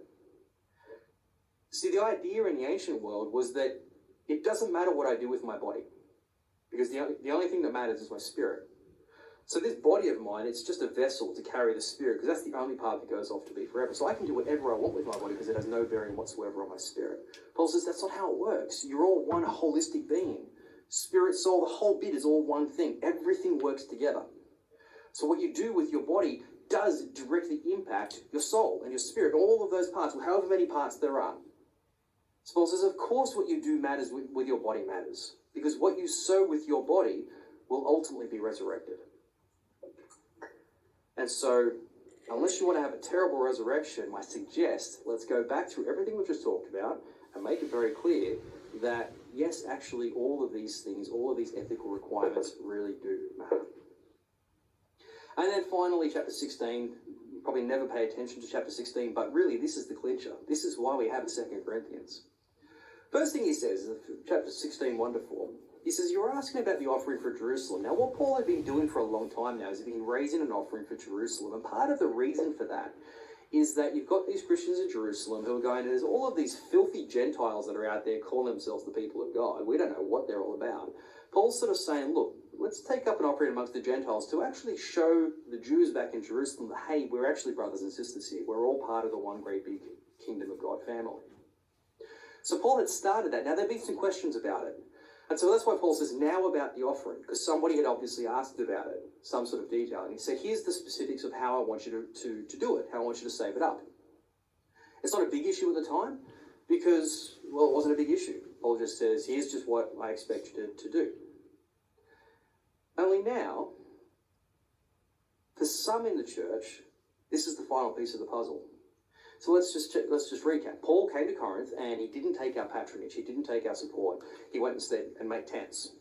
See, the idea in the ancient world was that it doesn't matter what I do with my body, because the only thing that matters is my spirit. So this body of mine, it's just a vessel to carry the spirit, because that's the only part that goes off to be forever. So I can do whatever I want with my body because it has no bearing whatsoever on my spirit. Paul says that's not how it works. You're all one holistic being. Spirit, soul, the whole bit is all one thing. Everything works together. So what you do with your body does directly impact your soul and your spirit, all of those parts, however many parts there are. So Paul says, of course what you do matters with your body matters, because what you sow with your body will ultimately be resurrected. And so, unless you want to have a terrible resurrection, I suggest let's go back through everything we've just talked about and make it very clear that, yes, actually all of these things, all of these ethical requirements really do matter. And then finally, chapter 16, you probably never pay attention to chapter 16, but really this is the clincher. This is why we have a 2 Corinthians. First thing he says, chapter 16, 1-4, he says, you're asking about the offering for Jerusalem. Now, what Paul had been doing for a long time now is he's been raising an offering for Jerusalem. And part of the reason for that is that you've got these Christians in Jerusalem who are going, there's all of these filthy Gentiles that are out there calling themselves the people of God. We don't know what they're all about. Paul's sort of saying, look, let's take up an offering amongst the Gentiles to actually show the Jews back in Jerusalem that, hey, we're actually brothers and sisters here. We're all part of the one great big kingdom of God family. So Paul had started that. Now, there have been some questions about it. And so that's why Paul says now about the offering, because somebody had obviously asked about it, some sort of detail. And he said, here's the specifics of how I want you to do it, how I want you to save it up. It's not a big issue at the time because, well, it wasn't a big issue. Paul just says, here's just what I expect you to do. Only now, for some in the church, this is the final piece of the puzzle. So let's just recap. Paul came to Corinth and he didn't take our patronage. He didn't take our support. He went instead and made tents.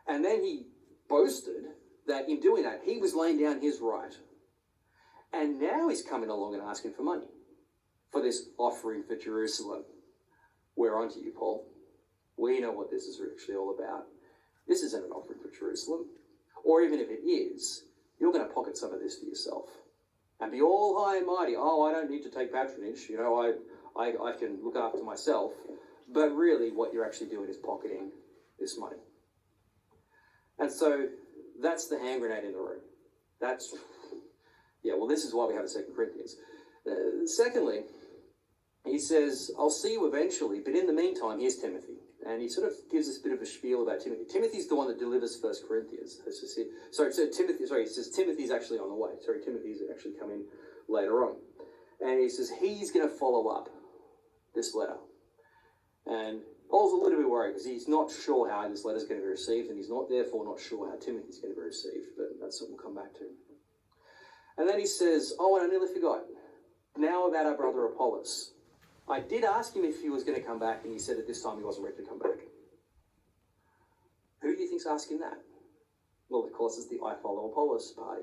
And then he boasted that in doing that, he was laying down his right. And now he's coming along and asking for money for this offering for Jerusalem. We're on to you, Paul. We know what this is actually all about. This isn't an offering for Jerusalem. Or even if it is, you're going to pocket some of this for yourself. And be all high and mighty. Oh, I don't need to take patronage. I can look after myself. But really, what you're actually doing is pocketing this money. And so, that's the hand grenade in the room. This is why we have a 2 Corinthians. Secondly, he says, I'll see you eventually, but in the meantime, here's Timothy. And he sort of gives us a bit of a spiel about Timothy. Timothy's the one that delivers 1 Corinthians. He says Timothy's actually on the way. Timothy's actually coming later on. And he says he's going to follow up this letter. And Paul's a little bit worried because he's not sure how this letter's going to be received, and he's therefore not sure how Timothy's going to be received, but that's something we'll come back to. And then he says, and I nearly forgot. Now about our brother Apollos. I did ask him if he was going to come back, and he said at this time he wasn't ready to come back. Who do you think's asking that? Well, of course, it's the I Follow Apollos party.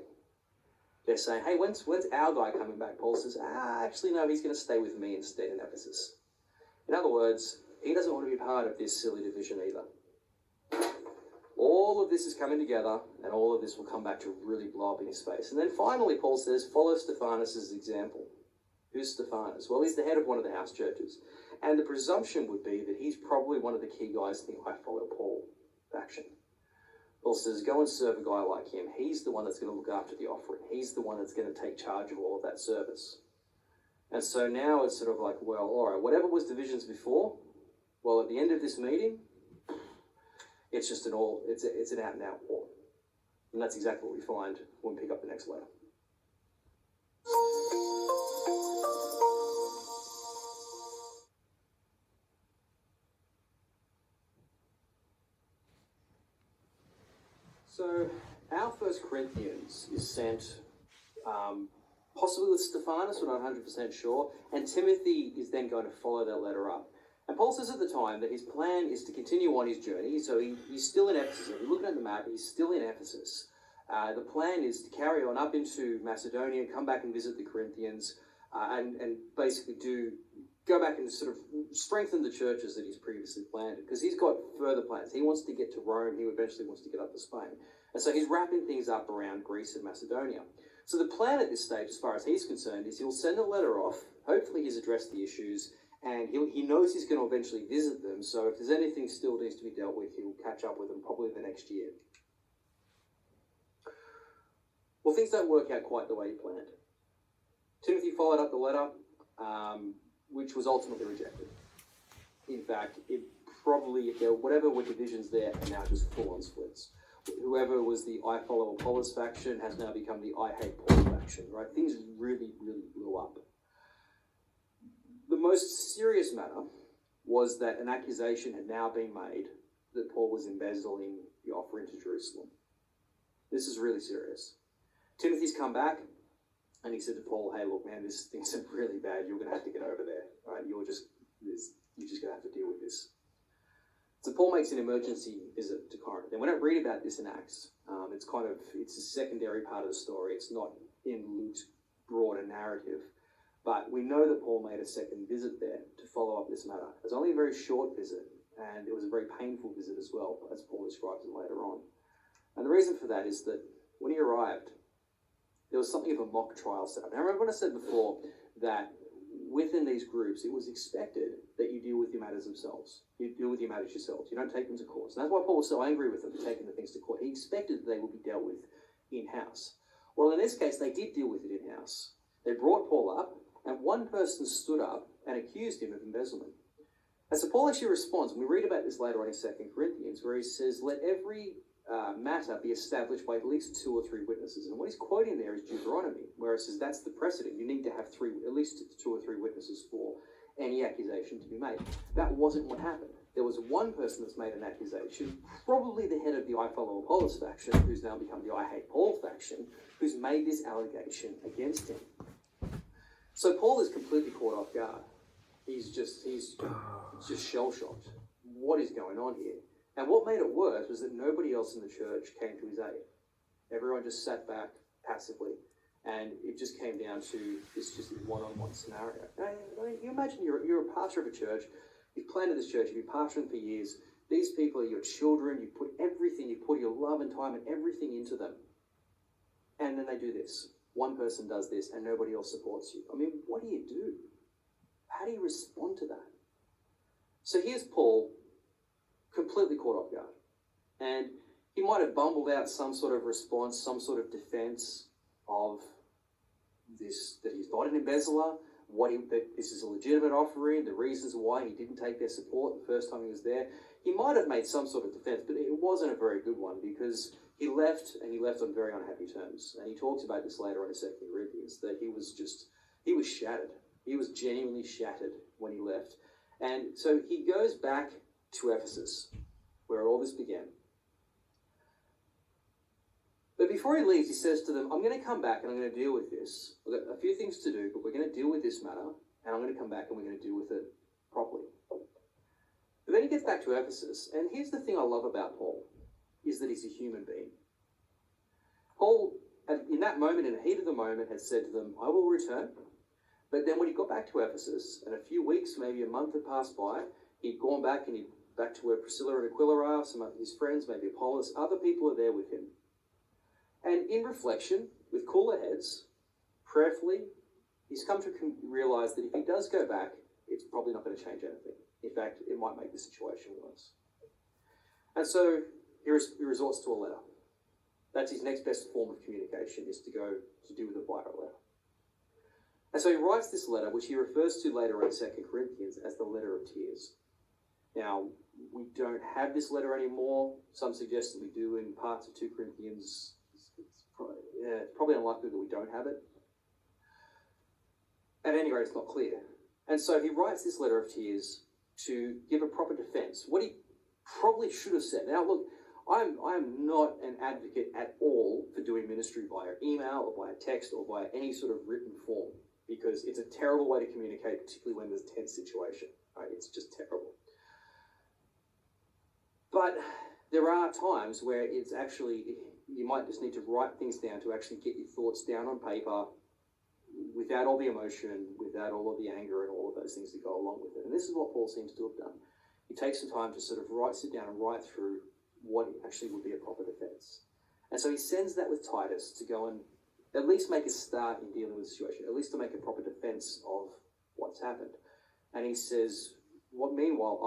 They're saying, hey, when's our guy coming back? Paul says, actually, no, he's going to stay with me instead in Ephesus. In other words, he doesn't want to be part of this silly division either. All of this is coming together, and all of this will come back to really blow up in his face. And then finally, Paul says, follow Stephanas' example. Who's Stephanas? Well, he's the head of one of the house churches. And the presumption would be that he's probably one of the key guys in the I Follow Paul faction. Paul says, go and serve a guy like him. He's the one that's going to look after the offering. He's the one that's going to take charge of all of that service. And so now it's sort of like, well, all right, whatever was divisions before, well, at the end of this meeting, it's just an out-and-out war. And that's exactly what we find when we pick up the next letter. So our 1 Corinthians is sent possibly with Stephanas, we're not 100% sure, and Timothy is then going to follow that letter up. And Paul says at the time that his plan is to continue on his journey, so he's still in Ephesus. If you're looking at the map, he's still in Ephesus. The plan is to carry on up into Macedonia, come back and visit the Corinthians, and basically go back and sort of strengthen the churches that he's previously planted, because he's got further plans. He wants to get to Rome. He eventually wants to get up to Spain. And so he's wrapping things up around Greece and Macedonia. So the plan at this stage, as far as he's concerned, is he'll send a letter off. Hopefully he's addressed the issues, and he knows he's going to eventually visit them. So if there's anything still needs to be dealt with, he'll catch up with them probably the next year. Well, things don't work out quite the way he planned. Timothy followed up the letter, which was ultimately rejected. In fact, whatever were divisions there are now just full-on splits. Whoever was the I Follow Apollos faction has now become the I Hate Paul faction, right? Things really, really blew up. The most serious matter was that an accusation had now been made that Paul was embezzling the offering to Jerusalem. This is really serious. Timothy's come back, and he said to Paul, hey, look, man, this thing's really bad. You're going to have to get over there, right? You're just going to have to deal with this. So Paul makes an emergency visit to Corinth. And we don't read about this in Acts. It's a secondary part of the story. It's not in Luke's broader narrative. But we know that Paul made a second visit there to follow up this matter. It was only a very short visit, and it was a very painful visit as well, as Paul describes it later on. And the reason for that is that when he arrived, there was something of a mock trial set up. Now, remember what I said before, that within these groups, it was expected that you deal with your matters themselves. You deal with your matters yourselves. You don't take them to court. And that's why Paul was so angry with them for taking the things to court. He expected that they would be dealt with in-house. Well, in this case, they did deal with it in-house. They brought Paul up, and one person stood up and accused him of embezzlement. And so Paul actually responds, and we read about this later on in 2 Corinthians, where he says, let every matter be established by at least 2 or 3 witnesses. And what he's quoting there is Deuteronomy, where it says that's the precedent. You need to have at least 2 or 3 witnesses for any accusation to be made. That wasn't what happened. There was one person that's made an accusation, probably the head of the I Follow Apollos faction, who's now become the I Hate Paul faction, who's made this allegation against him. So Paul is completely caught off guard. He's just shell-shocked. What is going on here? And what made it worse was that nobody else in the church came to his aid. Everyone just sat back passively, and it just came down to this one-on-one scenario. Now, you imagine you're a pastor of a church, you've planted this church, you've been pastoring for years, these people are your children, you put your love and time and everything into them, and then they do this. One person does this, and nobody else supports you. I mean, what do you do? How do you respond to that? So here's Paul, completely caught off guard. And he might have bumbled out some sort of response, some sort of defense of that he's not an embezzler, that this is a legitimate offering, the reasons why he didn't take their support the first time he was there. He might have made some sort of defense, but it wasn't a very good one because he left on very unhappy terms. And he talks about this later on in 2 Corinthians, that he was shattered. He was genuinely shattered when he left. And so he goes back to Ephesus, where all this began. But before he leaves, he says to them, I'm going to come back and I'm going to deal with this. We've got a few things to do, but we're going to deal with this matter, and I'm going to come back and we're going to deal with it properly. But then he gets back to Ephesus, and here's the thing I love about Paul, is that he's a human being. Paul, in that moment, in the heat of the moment, had said to them, I will return. But then when he got back to Ephesus, and a few weeks, maybe a month had passed by, he'd gone back back to where Priscilla and Aquila are, some of his friends, maybe Apollos, other people are there with him. And in reflection, with cooler heads, prayerfully, he's come to realize that if he does go back, it's probably not going to change anything. In fact, it might make the situation worse. And so he resorts to a letter. That's his next best form of communication, is to go to do with a via letter. And so he writes this letter, which he refers to later in 2 Corinthians as the letter of tears. Now, we don't have this letter anymore. Some suggest that we do in parts of 2 Corinthians. It's probably unlikely that we don't have it. At any rate, it's not clear. And so he writes this letter of tears to give a proper defense. What he probably should have said. Now, look, I am not an advocate at all for doing ministry via email or via text or via any sort of written form, because it's a terrible way to communicate, particularly when there's a tense situation. Right? It's just terrible. But there are times where it's actually, you might just need to write things down to actually get your thoughts down on paper without all the emotion, without all of the anger and all of those things that go along with it. And this is what Paul seems to have done. He takes some time to sort of sit down and write through what actually would be a proper defense. And so he sends that with Titus to go and at least make a start in dealing with the situation, at least to make a proper defense of what's happened. And he says, meanwhile,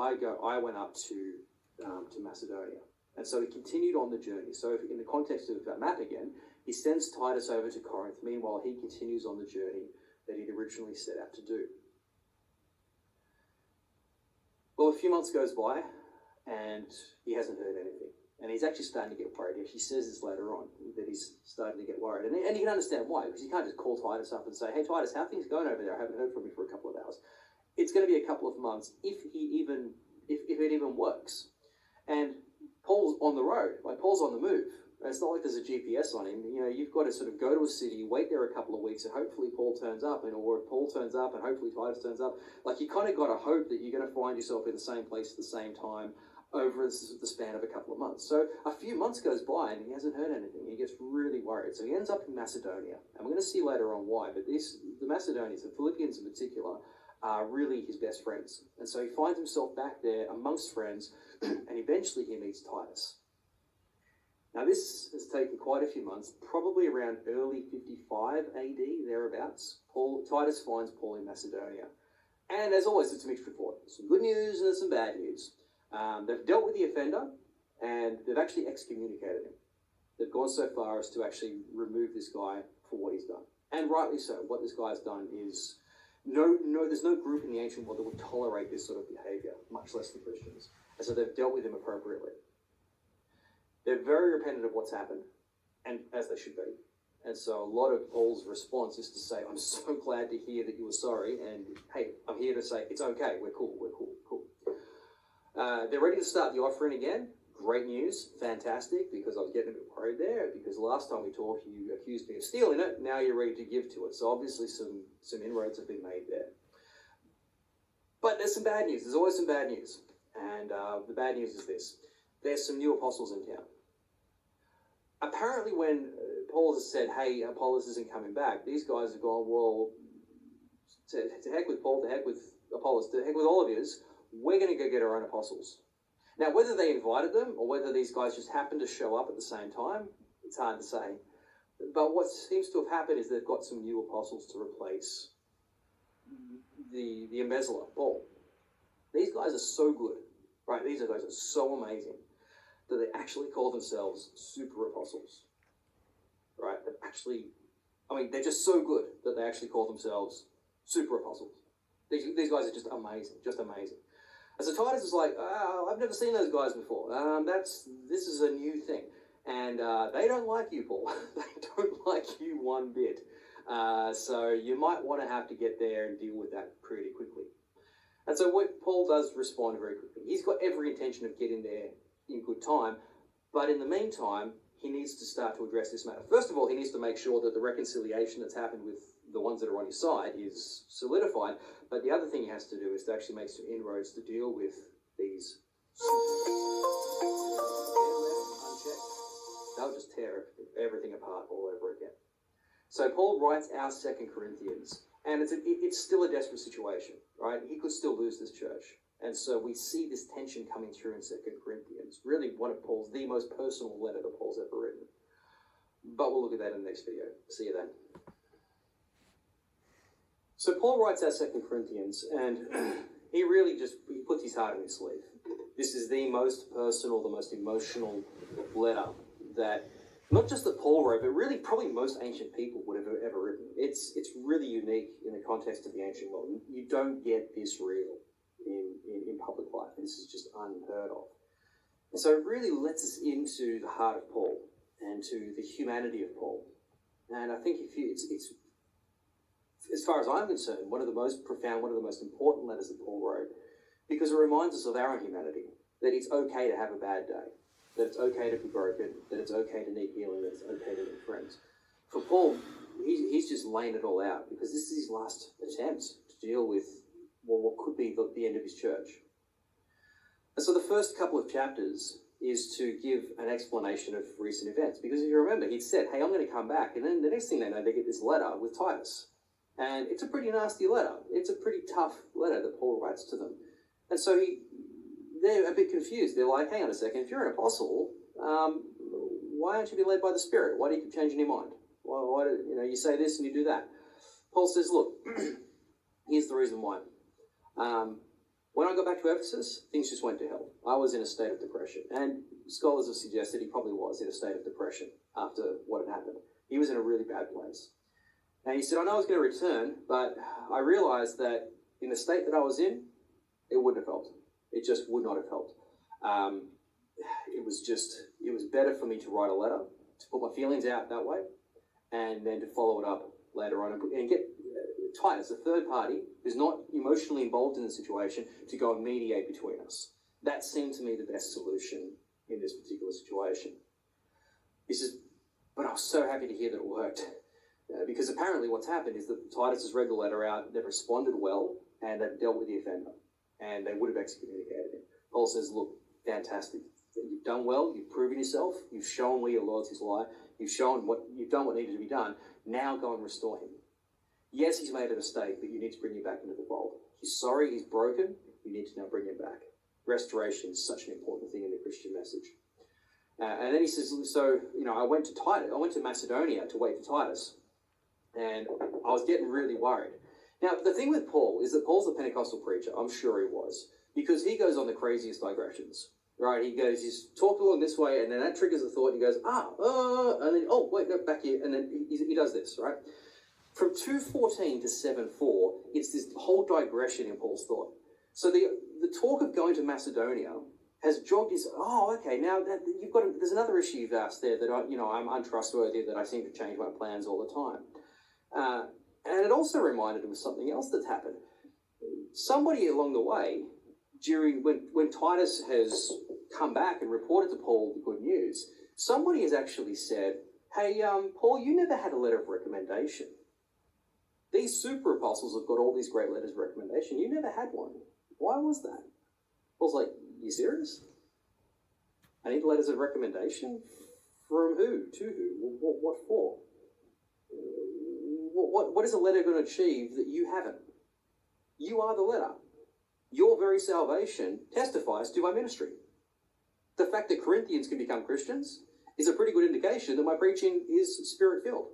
I went up to Macedonia. And so he continued on the journey. So in the context of that map again, he sends Titus over to Corinth. Meanwhile, he continues on the journey that he'd originally set out to do. Well, a few months goes by, and he hasn't heard anything. And he's actually starting to get worried. He actually says this later on, that he's starting to get worried. And you can understand why, because you can't just call Titus up and say, hey, Titus, how are things going over there? I haven't heard from you for a couple of hours. It's going to be a couple of months if it even works. And Paul's on the road, Paul's on the move. It's not like there's a GPS on him. You know, you've got to sort of go to a city, wait there a couple of weeks, and hopefully Paul turns up, or if Paul turns up and hopefully Titus turns up. You kind of got to hope that you're going to find yourself in the same place at the same time over the span of a couple of months. So a few months goes by and he hasn't heard anything. He gets really worried. So he ends up in Macedonia. And we're going to see later on why, but the Macedonians, the Philippians in particular, are really his best friends. And so he finds himself back there amongst friends, and eventually he meets Titus. Now this has taken quite a few months, probably around early 55 AD, thereabouts. Titus finds Paul in Macedonia. And as always, it's a mixed report. Some good news and some bad news. They've dealt with the offender, and they've actually excommunicated him. They've gone so far as to actually remove this guy for what he's done. And rightly so. What this guy's done is, there's no group in the ancient world that would tolerate this sort of behavior, much less the Christians. And so they've dealt with him appropriately. They're very repentant of what's happened, and as they should be. And so a lot of Paul's response is to say, I'm so glad to hear that you were sorry, and hey, I'm here to say, it's okay, we're cool. They're ready to start the offering again. Great news, fantastic, because I was getting a bit worried there, because last time we talked, you accused me of stealing it, now you're ready to give to it. So obviously some inroads have been made there. But there's some bad news, there's always some bad news. And the bad news is this: there's some new apostles in town. Apparently when Paul has said, hey, Apollos isn't coming back, these guys have gone, well, to heck with Paul, to heck with Apollos, to heck with all of yous, we're going to go get our own apostles. Now, whether they invited them or whether these guys just happened to show up at the same time, it's hard to say. But what seems to have happened is they've got some new apostles to replace the embezzler, Paul. These guys are so good, right? These guys are so amazing that they actually call themselves super apostles, right? They've actually I mean, they're just so good that they actually call themselves super apostles. These guys are just amazing, just amazing. And so Titus is like, I've never seen those guys before. This is a new thing. And they don't like you, Paul. They don't like you one bit. So you might want to have to get there and deal with that pretty quickly. And so what Paul does respond very quickly. He's got every intention of getting there in good time, but in the meantime, he needs to start to address this matter. First of all, he needs to make sure that the reconciliation that's happened with the ones that are on his side is solidified, but the other thing he has to do is to actually make some inroads to deal with these. They'll just tear everything apart all over again. So Paul writes our 2 Corinthians, and it's still a desperate situation, right? He could still lose this church. And so we see this tension coming through in 2 Corinthians, really one of the most personal letter that Paul's ever written. But we'll look at that in the next video. See you then. So Paul writes our 2 Corinthians, and he puts his heart in his sleeve. This is the most personal, the most emotional letter that, not just that Paul wrote, but really probably most ancient people would have ever written. It's really unique in the context of the ancient world. You don't get this real in public life. This is just unheard of. And so it really lets us into the heart of Paul and to the humanity of Paul. And I think it's as far as I'm concerned, one of the most profound, one of the most important letters that Paul wrote, because it reminds us of our own humanity, that it's okay to have a bad day, that it's okay to be broken, that it's okay to need healing, that it's okay to need friends. For Paul, he's just laying it all out, because this is his last attempt to deal with what could be the end of his church. And so the first couple of chapters is to give an explanation of recent events, because if you remember, he'd said, hey, I'm going to come back, and then the next thing they know, they get this letter with Titus. And it's a pretty nasty letter. It's a pretty tough letter that Paul writes to them. And so they're a bit confused. They're like, hang on a second, if you're an apostle, why aren't you being led by the Spirit? Why do you keep changing your mind? Why do you say this and you do that? Paul says, look, here's the reason why. When I got back to Ephesus, things just went to hell. I was in a state of depression. And scholars have suggested he probably was in a state of depression after what had happened. He was in a really bad place. And he said, I know I was going to return, but I realized that in the state that I was in, it wouldn't have helped. It just would not have helped. It was better for me to write a letter, to put my feelings out that way, and then to follow it up later on and get Titus, a third party, who's not emotionally involved in the situation, to go and mediate between us. That seemed to me the best solution in this particular situation. He says, but I was so happy to hear that it worked. Because apparently what's happened is that Titus has read the letter out, they've responded well, and they've dealt with the offender. And they would have excommunicated him. Paul says, look, fantastic. You've done well, you've proven yourself, you've shown where your loyalties lie, you've done what needed to be done. Now go and restore him. Yes, he's made a mistake, but you need to bring him back into the fold. He's sorry, he's broken, you need to now bring him back. Restoration is such an important thing in the Christian message. And then he says, so, I went to Macedonia to wait for Titus. And I was getting really worried. Now, the thing with Paul is that Paul's a Pentecostal preacher. I'm sure he was. Because he goes on the craziest digressions. Right? He's talked along this way, and then that triggers a thought, and he goes, and then, wait, no, back here. And then he does this, right? From 2:14 to 7:4, it's this whole digression in Paul's thought. So the talk of going to Macedonia has jogged his, okay, now that there's another issue you've asked there that I'm untrustworthy, that I seem to change my plans all the time. And it also reminded him of something else that's happened. Somebody along the way, when Titus has come back and reported to Paul the good news, somebody has actually said, hey, Paul, you never had a letter of recommendation. These super apostles have got all these great letters of recommendation. You never had one. Why was that? Paul's like, you serious? I need letters of recommendation? From who? To who? What for? What is a letter going to achieve that you haven't? You are the letter. Your very salvation testifies to my ministry. The fact that Corinthians can become Christians is a pretty good indication that my preaching is Spirit-filled.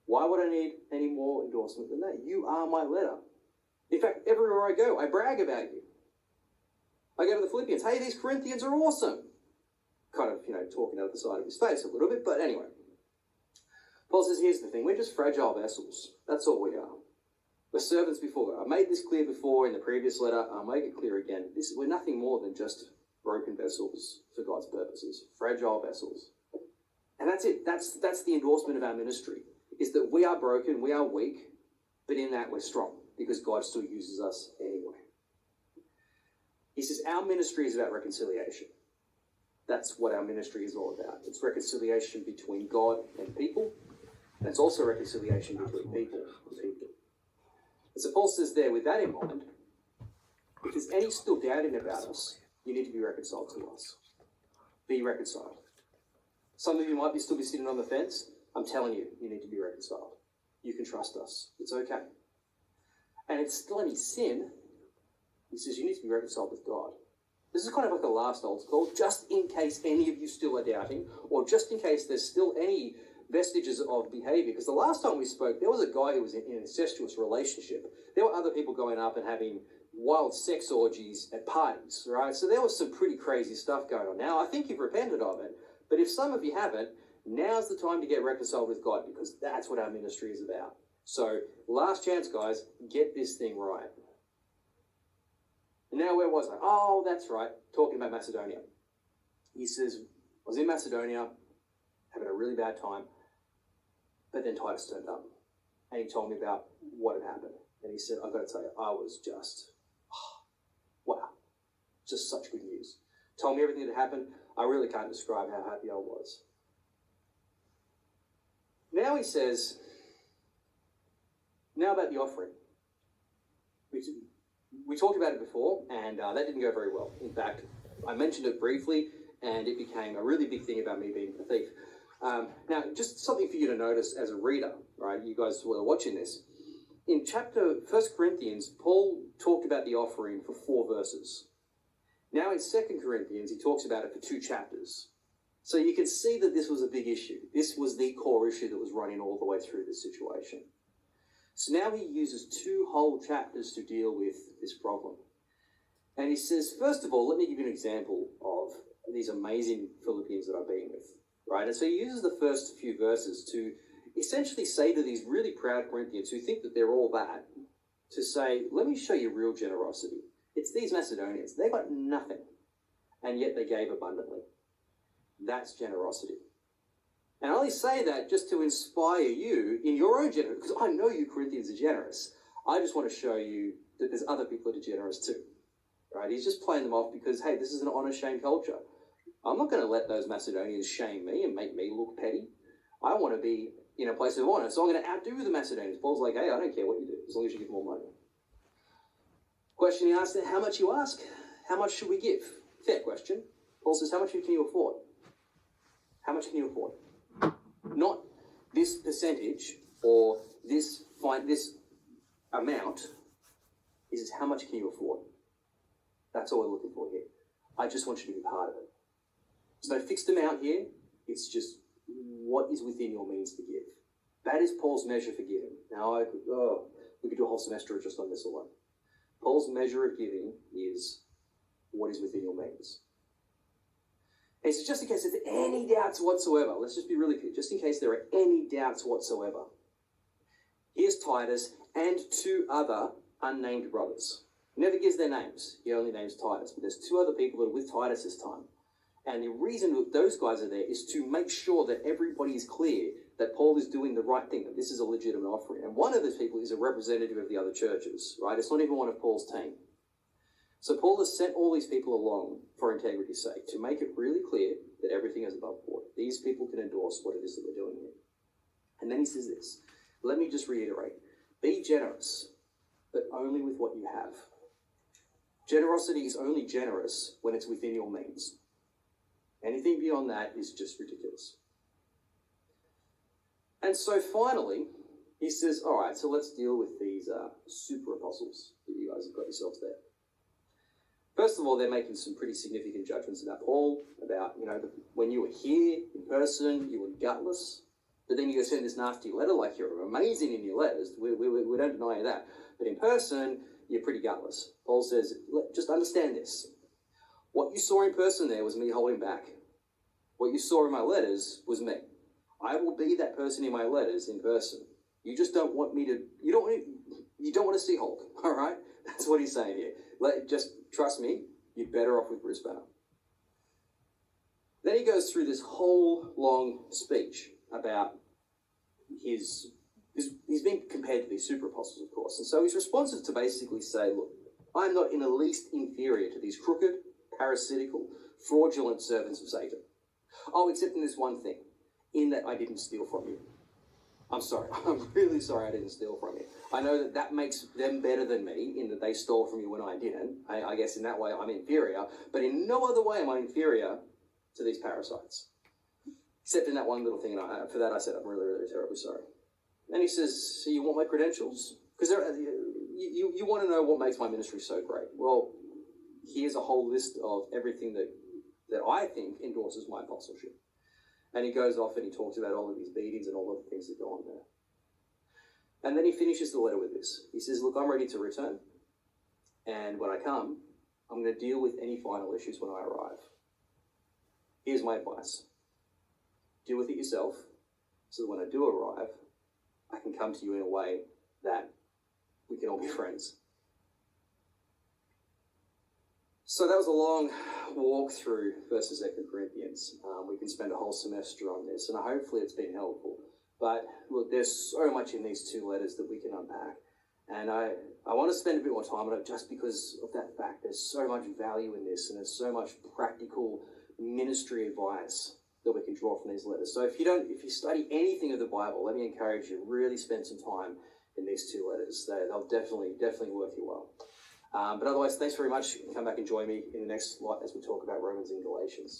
Why would I need any more endorsement than that? You are my letter. In fact, everywhere I go, I brag about you. I go to the Philippians, hey, these Corinthians are awesome. Kind of, talking out of the side of his face a little bit, but anyway. Paul says, here's the thing, we're just fragile vessels. That's all we are. We're servants before God. I made this clear before in the previous letter. I'll make it clear again. We're nothing more than just broken vessels for God's purposes. Fragile vessels. And that's it. That's the endorsement of our ministry, is that we are broken, we are weak, but in that we're strong, because God still uses us anyway. He says our ministry is about reconciliation. That's what our ministry is all about. It's reconciliation between God and people, and it's also reconciliation between people and people. And so Paul says there, with that in mind, if there's any still doubting about us, you need to be reconciled to us. Be reconciled. Some of you might still be sitting on the fence. I'm telling you, you need to be reconciled. You can trust us. It's okay. And it's still any sin. He says you need to be reconciled with God. This is kind of like the last old call, just in case any of you still are doubting, or just in case there's still any vestiges of behavior. Because the last time we spoke, there was a guy who was in an incestuous relationship. There were other people going up and having wild sex orgies at parties, right? So there was some pretty crazy stuff going on. Now, I think you've repented of it, but if some of you haven't, now's the time to get reconciled with God, because that's what our ministry is about. So, last chance, guys, get this thing right. Now, where was I? Oh, that's right, talking about Macedonia. He says, I was in Macedonia, having a really bad time, but then Titus turned up, and he told me about what had happened. And he said, I've got to tell you, I was just, wow, just such good news. Told me everything that happened. I really can't describe how happy I was. Now he says, now about the offering. We talked about it before, and that didn't go very well. In fact, I mentioned it briefly, and it became a really big thing about me being a thief. Now, just something for you to notice as a reader, right? You guys who are watching this. In 1 Corinthians, Paul talked about the offering for 4 verses. Now in 2 Corinthians, he talks about it for 2 chapters. So you can see that this was a big issue. This was the core issue that was running all the way through this situation. So now he uses 2 whole chapters to deal with this problem. And he says, first of all, let me give you an example of these amazing Philippians that I've been with, right? And so he uses the first few verses to essentially say to these really proud Corinthians who think that they're all that, to say, let me show you real generosity. It's these Macedonians. They got nothing, and yet they gave abundantly. That's generosity. And I only say that just to inspire you in your own generosity, because I know you Corinthians are generous. I just want to show you that there's other people that are generous too. Right? He's just playing them off because, hey, this is an honor-shame culture. I'm not going to let those Macedonians shame me and make me look petty. I want to be in a place of honor, so I'm going to outdo the Macedonians. Paul's like, hey, I don't care what you do, as long as you give more money. Question he asked, how much you ask? How much should we give? Fair question. Paul says, how much can you afford? How much can you afford? Not this percentage or this amount. He says, how much can you afford? That's all we're looking for here. I just want you to be part of it. There's no fixed amount here. It's just what is within your means to give. That is Paul's measure for giving. Now, we could do a whole semester just on this alone. Paul's measure of giving is what is within your means. And so just in case there's any doubts whatsoever, let's just be really clear, just in case there are any doubts whatsoever, here's Titus and 2 other unnamed brothers. He never gives their names. He only names Titus. But there's 2 other people that are with Titus this time. And the reason that those guys are there is to make sure that everybody is clear that Paul is doing the right thing, that this is a legitimate offering. And one of those people is a representative of the other churches, right? It's not even one of Paul's team. So Paul has sent all these people along for integrity's sake, to make it really clear that everything is above board. These people can endorse what it is that we're doing here. And then he says this, let me just reiterate, be generous, but only with what you have. Generosity is only generous when it's within your means. Anything beyond that is just ridiculous. And so finally, he says, all right, so let's deal with these super apostles that you guys have got yourselves there. First of all, they're making some pretty significant judgments about Paul, about, when you were here in person, you were gutless, but then you go send this nasty letter, like you're amazing in your letters, we don't deny you that, but in person, you're pretty gutless. Paul says, just understand this. What you saw in person there was me holding back. What you saw in my letters was me. I will be that person in my letters in person. You just don't want me to, you don't want to see Hulk, all right? That's what he's saying here. Just trust me, you're better off with Bruce Banner. Then he goes through this whole long speech about he's being compared to these super apostles, of course. And so his response is to basically say, look, I'm not in the least inferior to these crooked, parasitical, fraudulent servants of Satan. Oh, except in this one thing, in that I didn't steal from you. I'm sorry. I'm really sorry I didn't steal from you. I know that makes them better than me in that they stole from you when I didn't. I guess in that way I'm inferior, but in no other way am I inferior to these parasites. Except in that one little thing, and for that I said I'm really, really terribly sorry. And he says, so you want my credentials? Because you want to know what makes my ministry so great. Well, here's a whole list of everything that I think endorses my apostleship. And he goes off and he talks about all of these beatings and all of the things that go on there. And then he finishes the letter with this. He says, look, I'm ready to return. And when I come, I'm going to deal with any final issues when I arrive. Here's my advice. Deal with it yourself, so that when I do arrive, I can come to you in a way that we can all be friends. So that was a long walk through 1st and 2nd Corinthians. We can spend a whole semester on this, and hopefully it's been helpful. But look, there's so much in these two letters that we can unpack. And I want to spend a bit more time on it just because of that fact. There's so much value in this, and there's so much practical ministry advice that we can draw from these letters. So if you study anything of the Bible, let me encourage you, really spend some time in these two letters. They'll definitely worth your while. But otherwise, thanks very much. Come back and join me in the next slot as we talk about Romans and Galatians.